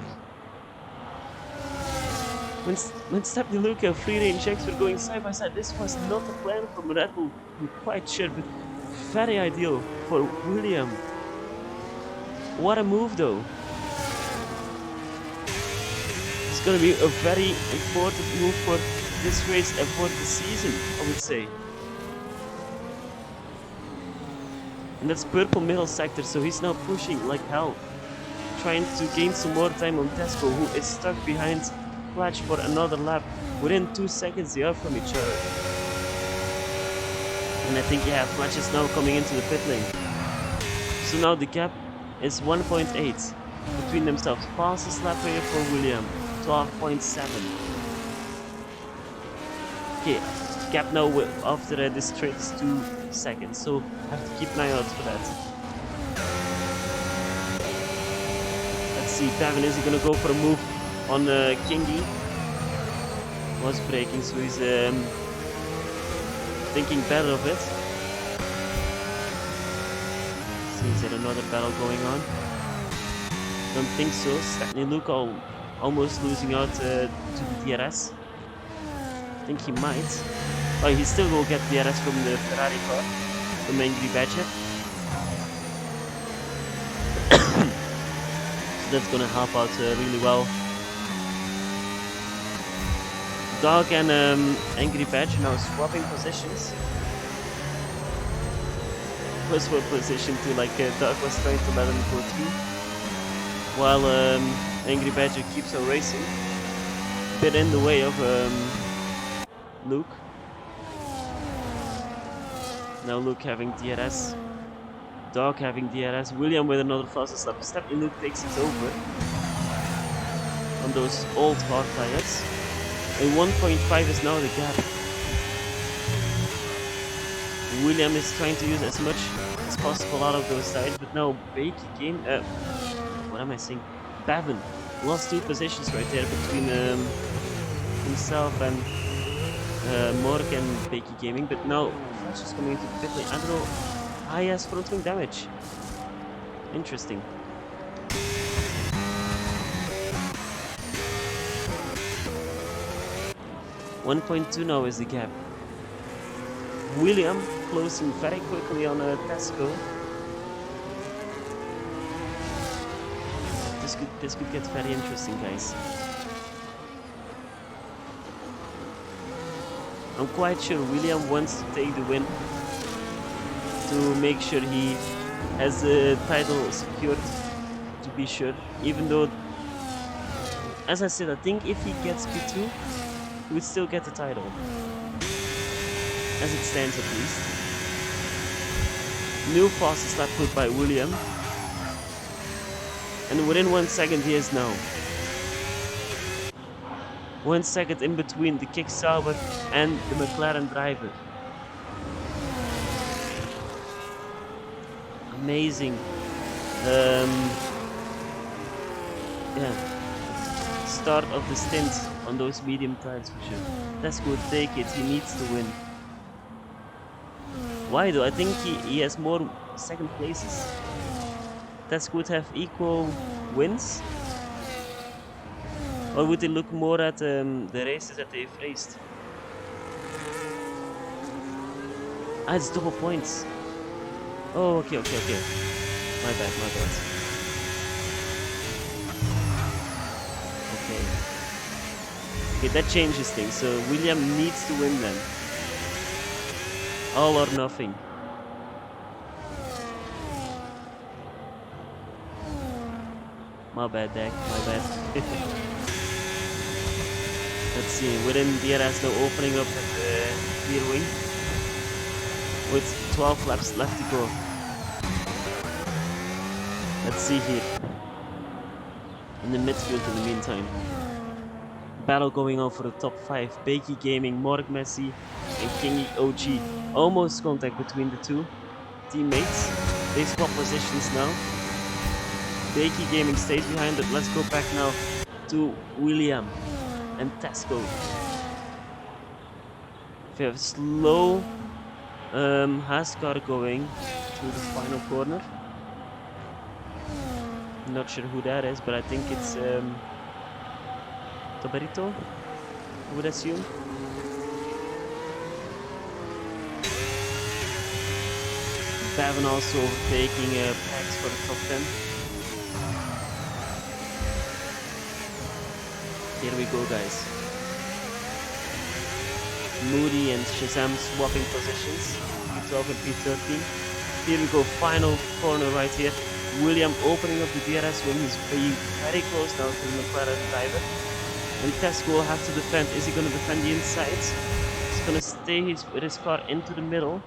When Stepney Luke and free range checks were going side by side, this was not a plan from Red Bull, I'm quite sure, but very ideal for William. What a move though. It's gonna be a very important move for this race and for the season, I would say. And that's purple middle sector, so he's now pushing like hell, trying to gain some more time on Tesco, who is stuck behind Fletch for another lap. Within 2 seconds they are from each other. And I think, yeah, Fletch is now coming into the pit lane. So now the gap is 1.8 between themselves. Fastest lap here for William, 12.7. Okay, gap now after this straight is 2 seconds, so have to keep an eye out for that. Let's see, Pavin, is he gonna go for a move on Kingy? Was braking, so he's thinking better of it. See, is there another battle going on? Don't think so. Stepney Luke almost losing out to the DRS. I think he might. Oh, he still will get DRS from the Ferrari car, from Angry Badger. So that's gonna help out really well. Dog and Angry Badger now swapping positions. was for position to like Doug was trying to let him go through, while Angry Badger keeps on racing, bit in the way of Luke. Now Luke having DRS, Dog having DRS, William with another fastest lap. Step in Luke takes it over on those old hard tires. And 1.5 is now the gap. William is trying to use as much as possible out of those tires, but now what am I saying? Bevan lost 2 positions right there between himself and Morg and Bakey Gaming, but now Flash is coming into the pit lane. I don't know. He has front wing damage. Interesting. $1.2 now is the gap. William closing very quickly on Tesco. This could get very interesting, guys. I'm quite sure William wants to take the win to make sure he has the title secured, to be sure. Even though, as I said, I think if he gets P2, he would still get the title. As it stands at least. New fastest lap put by William. And within 1 second he is now. 1 second in between the Kick Sauber and the McLaren driver. Amazing. Start of the stint on those medium tires for sure. Tesco would take it, he needs to win. Why though? I think he has more second places. Tesco would have equal wins? Or would they look more at the races that they've raced? Ah, it's double points. Oh, okay. My bad. Okay, that changes things. So William needs to win then. All or nothing. My bad, Dak. My bad. Let's see. Within DRS now opening up at the rear wing. With 12 laps left to go. Let's see here. In the midfield in the meantime. Battle going on for the top 5. Bakey Gaming, Morg Messi, and Kingy OG. Almost contact between the two teammates. They swap positions now. Bakey Gaming stays behind, but let's go back now to William and Tesco. We have a slow Haas car going through the final corner. Not sure who that is, but I think it's Toberito, I would assume. Bevan also overtaking Pax for the top 10. Here we go, guys. Moody and Shazam swapping positions, P12 and P13. Here we go, final corner right here. William opening up the DRS wing, he's very close now to the McLaren driver. And Tesco will have to defend. Is he going to defend the inside? He's going to stay with his car into the middle.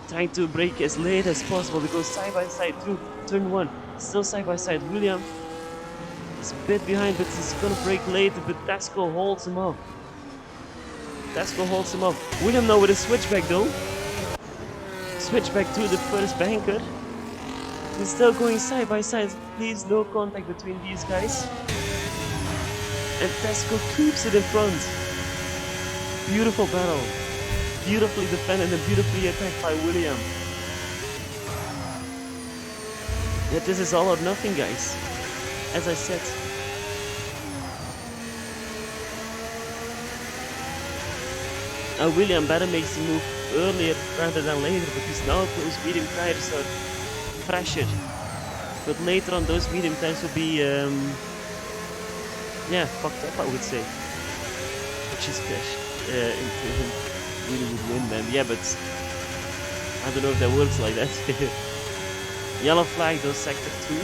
Trying to brake as late as possible because side by side through turn 1. Still side by side. William is a bit behind, but he's going to brake later. But Tesco holds him up. William now with a switchback though. Switchback to the first banker. He's still going side by side. Please, no contact between these guys. And Tesco keeps it in front. Beautiful battle. Beautifully defended and beautifully attacked by William. Yet this is all or nothing, guys. As I said. William better makes the move earlier rather than later, because now those medium tires are pressured. But later on those medium tires will be fucked up, I would say. Which is really would win then. Yeah, but I don't know if that works like that. Yellow flag though, sector 2.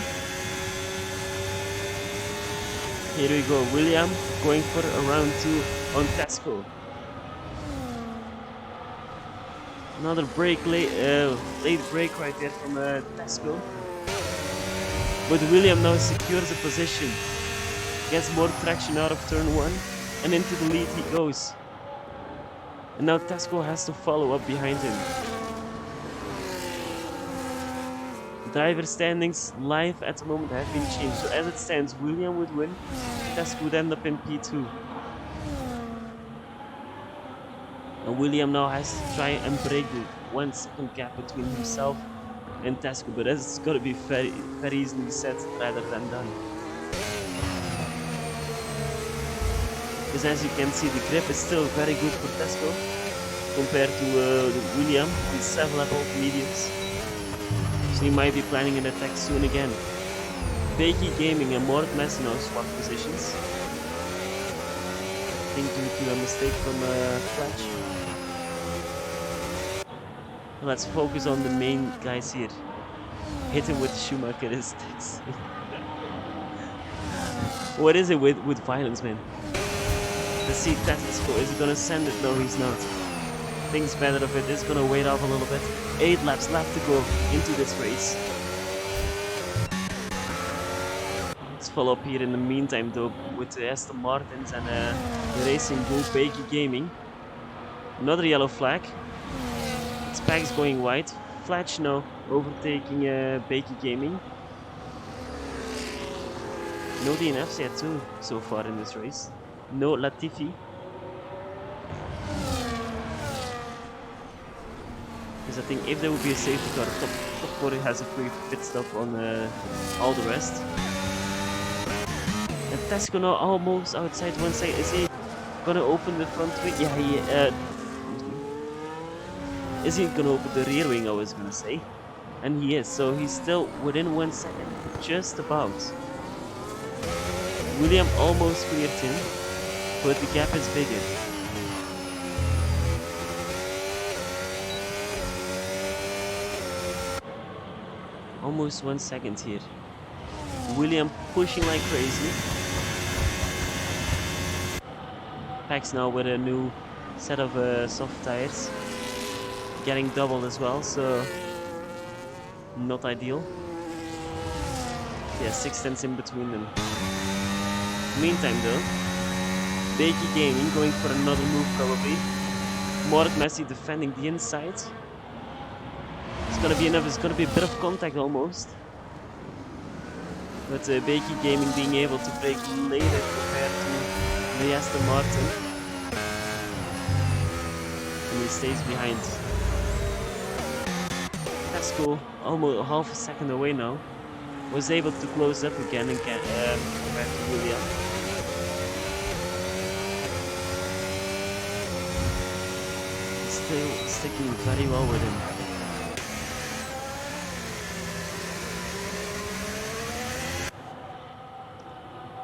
Here we go, William going for a round 2 on Tesco. Another break, late break right there from Tesco. But William now secures a position. Gets more traction out of turn 1 and into the lead he goes. And now Tesco has to follow up behind him. Driver standings live at the moment have been changed. So as it stands, William would win. Tesco would end up in P2. And William now has to try and break the 1 second gap between himself and Tesco. But that's got to be very, very easily said rather than done. Because as you can see, the grip is still very good for Tesco compared to William on 7 level mediums. So he might be planning an attack soon again. Bakey Gaming and Mort Messi now swap positions. I think due to a mistake from Fletch. Let's focus on the main guys here. Hit him with Schumacher-istics. What is it with violence, man? Let's see Tesco, is he gonna send it? No, he's not. Thinks better of it, is gonna wait off a little bit. 8 laps left to go into this race. Let's follow up here in the meantime though with the Aston Martins and the Racing Bull Bakey Gaming. Another yellow flag. Spags going wide. Fletch now overtaking Bakey Gaming. No DNFs yet too so far in this race. No Latifi. Because I think if there would be a safety car, top 40 has a free pit stop on all the rest. And Tesco now almost outside one side. Is he gonna open the front wing? Yeah, he is he gonna open the rear wing, I was gonna say. And he is, so he's still within 1 second, just about. William almost cleared him, but the gap is bigger. Almost 1 second here. William pushing like crazy. Pax now with a new set of soft tires. Getting doubled as well, so not ideal. Yeah, 6/10 in between them. Meantime though, Bakey Gaming going for another move probably. Mort Messi defending the inside. It's gonna be enough, it's gonna be a bit of contact almost. But Bakey Gaming being able to brake later compared to the Aston Martin. And he stays behind. Tesco, almost half a second away now, was able to close up again and get back to William. Still sticking very well with him.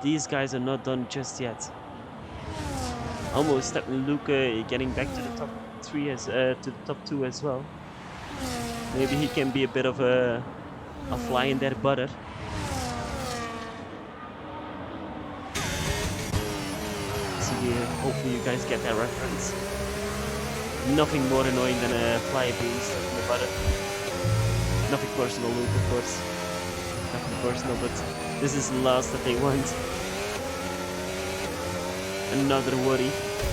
These guys are not done just yet. Almost Luca getting back to the top 3 as to the top 2 as well. Maybe he can be a bit of a fly in their butter. So yeah, hopefully you guys get that reference. Nothing more annoying than a fly being stuck in the butter. Nothing personal, Luke, of course. Nothing personal, but this is the last that they want. Another worry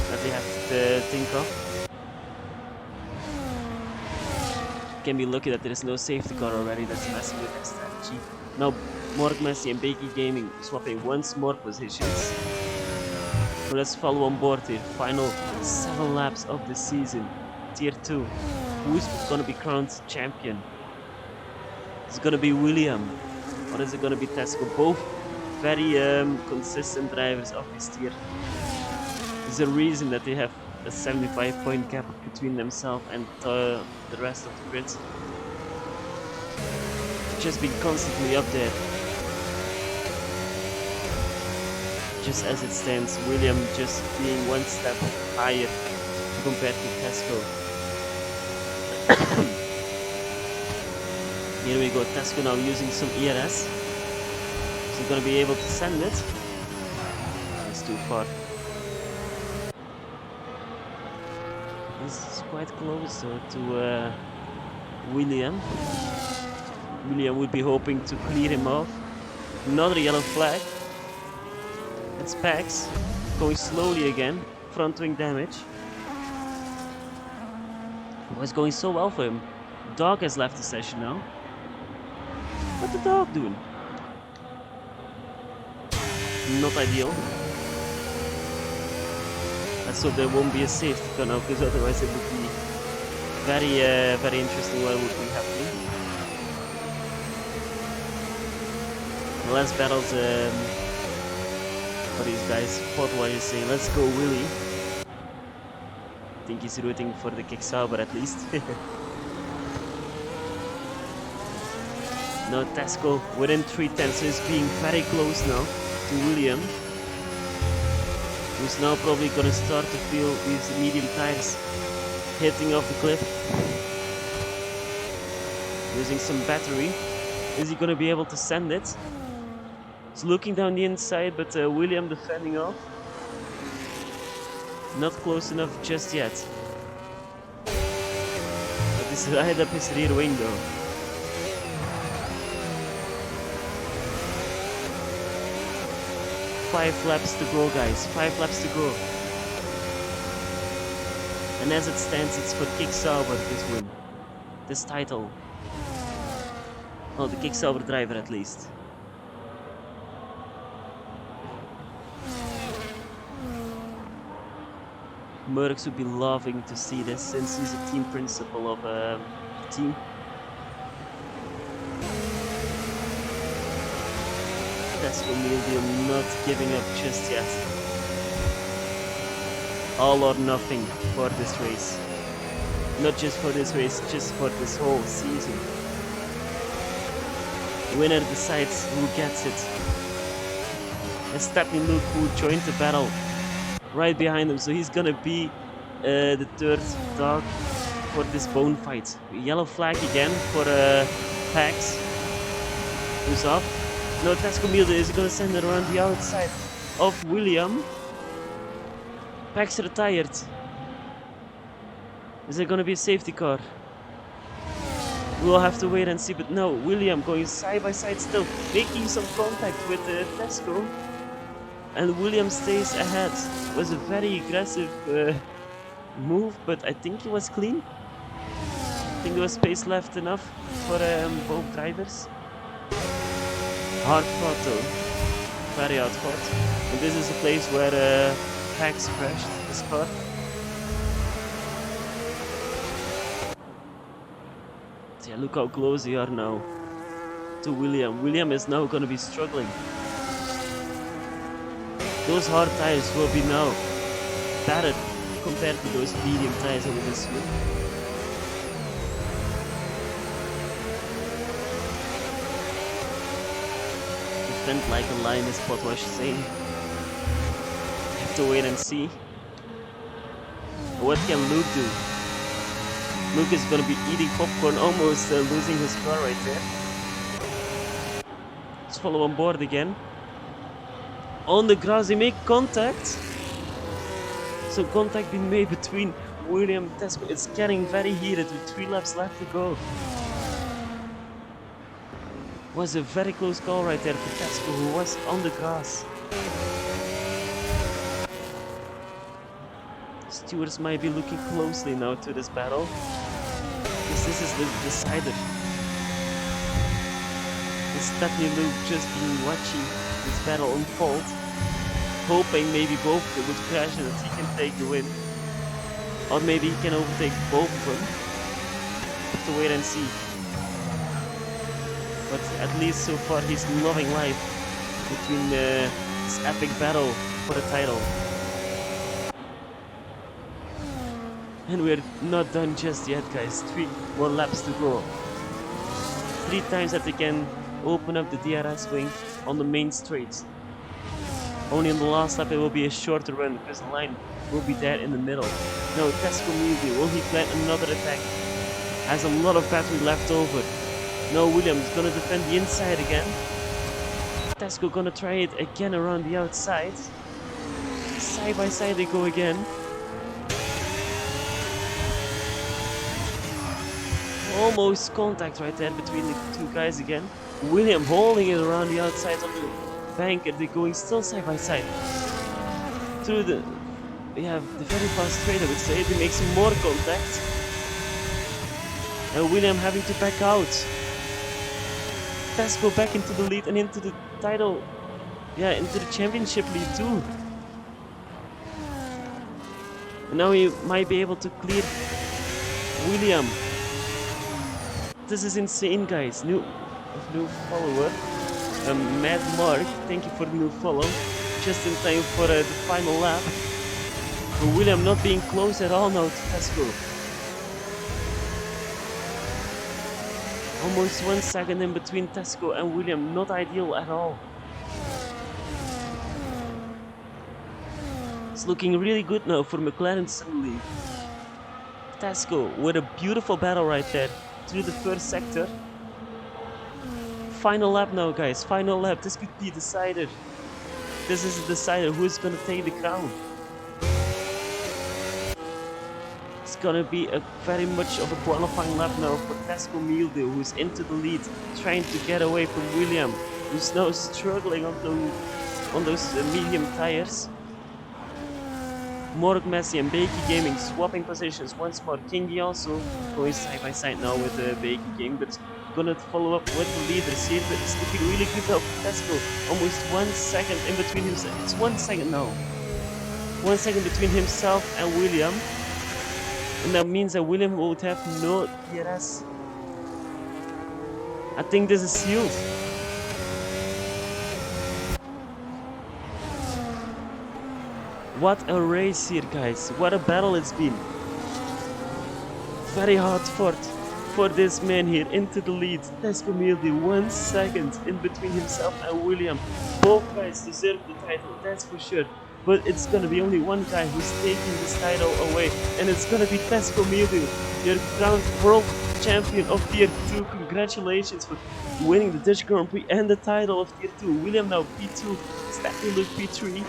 that they have to think of. Can be lucky that there is no safety car already that's messing with their strategy. Now Mort Messi and Bakey Gaming swapping once more positions. So let's follow on board here. Final 7 laps of the season. Tier 2. Who's gonna be crowned champion? Is it gonna be William? Or is it gonna be Tesco? Both very consistent drivers of this tier. There's a reason that they have a 75-point gap between themselves and the rest of the grid. Just being constantly up there. Just as it stands, William just being 1 step higher compared to Tesco. Here we go, Tesco now using some ERS. Is he gonna be able to send it? It's too far. This is quite close to William. William would be hoping to clear him off. Another yellow flag. It's Pax going slowly again, front wing damage. It was going so well for him. Dog has left the session now. What the dog doing? Not ideal. Let's hope there won't be a safety car now, because otherwise it would be very interesting what would be happening. The last battles for these guys. Potway is saying, let's go Willy. I think he's rooting for the Kicksauber at least. No, Tesco within 3/10, so he's being very close now to William, who's now probably gonna start to feel these medium tires hitting off the cliff. Using some battery. Is he gonna be able to send it? He's looking down the inside, but William defending off. Not close enough just yet. But he's right up his rear wing though. Five laps to go, guys. 5 laps to go. And as it stands, it's for Kicksauber this win. This title. Oh, the Kicksauber driver at least. Merckx would be loving to see this, since he's a team principal of the team. Tesco Meal not giving up just yet. All or nothing for this race. Not just for this race, just for this whole season. The winner decides who gets it. And Stepney Luke, who joined the battle right behind him, so he's gonna be the third dog for this bone fight. Yellow flag again for Pax, who's off. No, Tesco Milde is gonna send it around the outside of William. Pax retired. Is there gonna be a safety car? We'll have to wait and see, but no, William going side by side still, making some contact with Tesco. And William stays ahead. It was a very aggressive move, but I think he was clean. I think there was space left enough for both drivers. Hard fought though, very hard fought. And this is a place where Pax crashed his car. So yeah, look how close they are now to William. William is now gonna be struggling. Those hard tires will be now better compared to those medium tires over this year. Defend like a lion is what was saying. Have to wait and see. What can Luke do? Luke is gonna be eating popcorn, almost losing his car right there. Let's follow on board again. On the grass, they make contact. So contact being made between William and Tesco. It's getting very heated with 3 laps left to go. Was a very close call right there for Tesco, who was on the grass. Stewards might be looking closely now to this battle, because this is the decider. Is Stepney Luke just been watching this battle unfold, hoping maybe both of them would crash and that he can take the win, or maybe he can overtake both of them. Have to wait and see. But at least so far he's loving life between this epic battle for the title. And we're not done just yet, guys. 3 more laps to go. 3 times that they can open up the DRS wing on the main straight. Only in the last lap it will be a shorter run, because the line will be there in the middle. No, Tesco Media, will he plan another attack? Has a lot of battery left over. No, Williams gonna defend the inside again. Tesco gonna try it again around the outside. Side by side they go again. Almost contact right there between the two guys again. William holding it around the outside of the banker. They're going still side by side. Through the very fast straight, I would say. They make some more contact. And William having to back out. Tesco back into the lead and into the title. Yeah, into the championship lead too. And now he might be able to clear William. This is insane, guys. New follower. Mad Mark, thank you for the new follow. Just in time for the final lap. But William not being close at all now to Tesco. Almost 1 second in between Tesco and William, not ideal at all. It's looking really good now for McLaren suddenly. Tesco with a beautiful battle right there through the first sector. Final lap now, guys, final lap. This could be decided. This is a decider who's gonna take the crown. It's gonna be a very much of a qualifying lap now for Tesco Milde, who's into the lead, trying to get away from William, who's now struggling on those medium tires. Morg Messi and Bakey Gaming swapping positions once more. Kingy also going side by side now with Bakey Gaming, but gonna follow up with the leaders here. But it's looking really good now for Tesco. Almost 1 second in between himself. It's 1 second now. 1 second between himself and William. And that means that William would have no DRS. I think this is sealed. What a race here, guys. What a battle it's been. Very hard fought for this man here into the lead. Tesco Milde 1 second in between himself and William. Both guys deserve the title, that's for sure. But it's gonna be only one guy who's taking this title away. And it's gonna be Tesco Milde, your crowned world champion of Tier 2. Congratulations for winning the Dutch Grand Prix and the title of Tier 2. William now P2, Stacky Luke P3.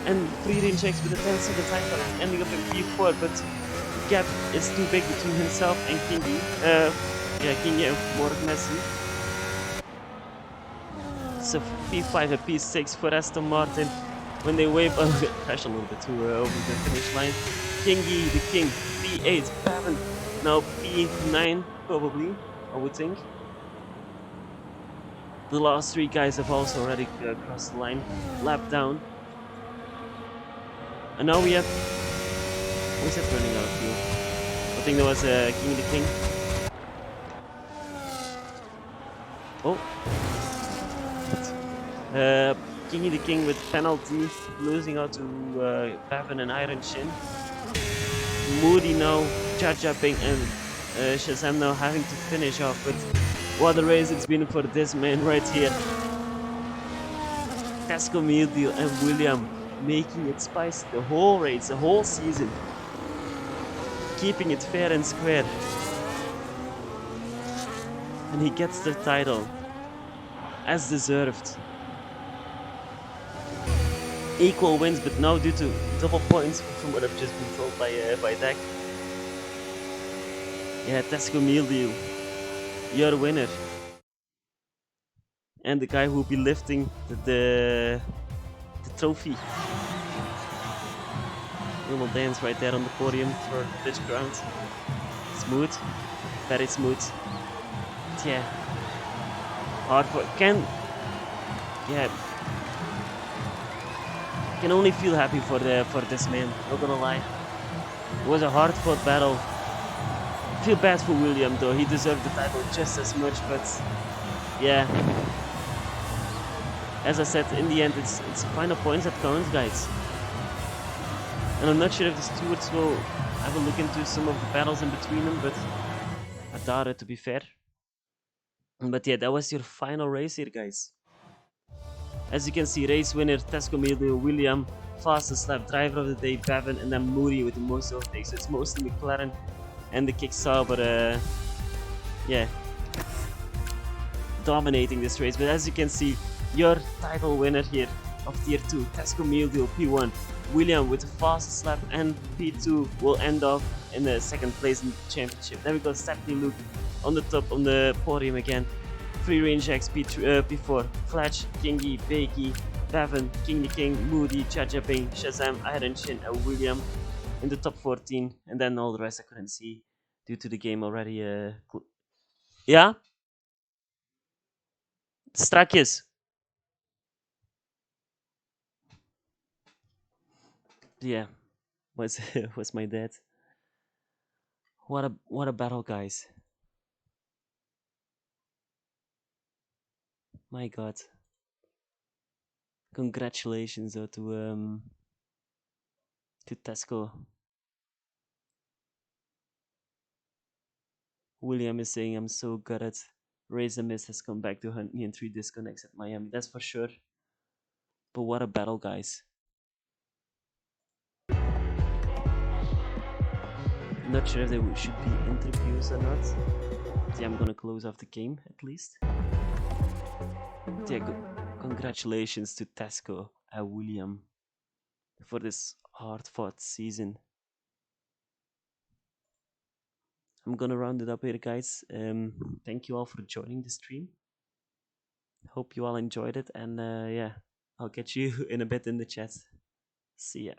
And free range checks with a 10-second time cut, ending up in P4, but the gap is too big between himself and Kingy. Kingy and Morg Messi. So P5 and P6 for Aston Martin when they wave crash a little bit too over the finish line. Kingy the King, P8, Pavan now P9 probably, I would think. The last three guys have also already crossed the line, lap down. And now we have... Who is that running out of fuel? I think that was King the King. Oh. King the King with penalty, losing out to Pavan and Iron Shin. Moody now judging and Shazam now having to finish off. But what a race it's been for this man right here. Tesco Milde and William making it spicy the whole race, the whole season. Keeping it fair and square. And he gets the title. As deserved. Equal wins, but now due to double points from what I've just been told by Dak. Yeah, Tesco Milde, your winner. And the guy who will be lifting the trophy. Little dance right there on the podium for Dutch ground. Smooth, very smooth. Yeah, hard for can only feel happy for this man. Not gonna lie, it was a hard fought battle. I feel bad for William though. He deserved the title just as much, but yeah. As I said, in the end, it's final points that count, guys. And I'm not sure if the stewards will have a look into some of the battles in between them, but I doubt it, to be fair. But yeah, that was your final race here, guys. As you can see, race winner Tesco Milde, William, fastest lap, driver of the day Pavan, and then Moody with the most overtakes. So it's mostly McLaren and the Kick Sauber. Yeah. dominating this race. But as you can see, your title winner here of Tier 2, Tesco Meal Deal P1, William with the fastest lap, and P2 will end off in the second place in the championship. Then we got Stephanie Luke on the top on the podium again. Free Range X P4, Fletch, Kingy, Bakey, Bevan, King the King, Moody, Chajaping, Shazam, Iron Shin, and William in the top 14. And then all the rest I couldn't see due to the game already. Yeah? Strakjes. Yeah, was was my dad. What a battle, guys! My God, congratulations to Tesco. William is saying I'm so gutted. Razor Mist has come back to hunt me in 3 disconnects at Miami. That's for sure. But what a battle, guys! Not sure if there should be interviews or not. Yeah, I'm gonna close off the game at least. Yeah, congratulations to Tesco and William for this hard-fought season. I'm gonna round it up here, guys. Thank you all for joining the stream. Hope you all enjoyed it, and yeah, I'll catch you in a bit in the chat. See ya.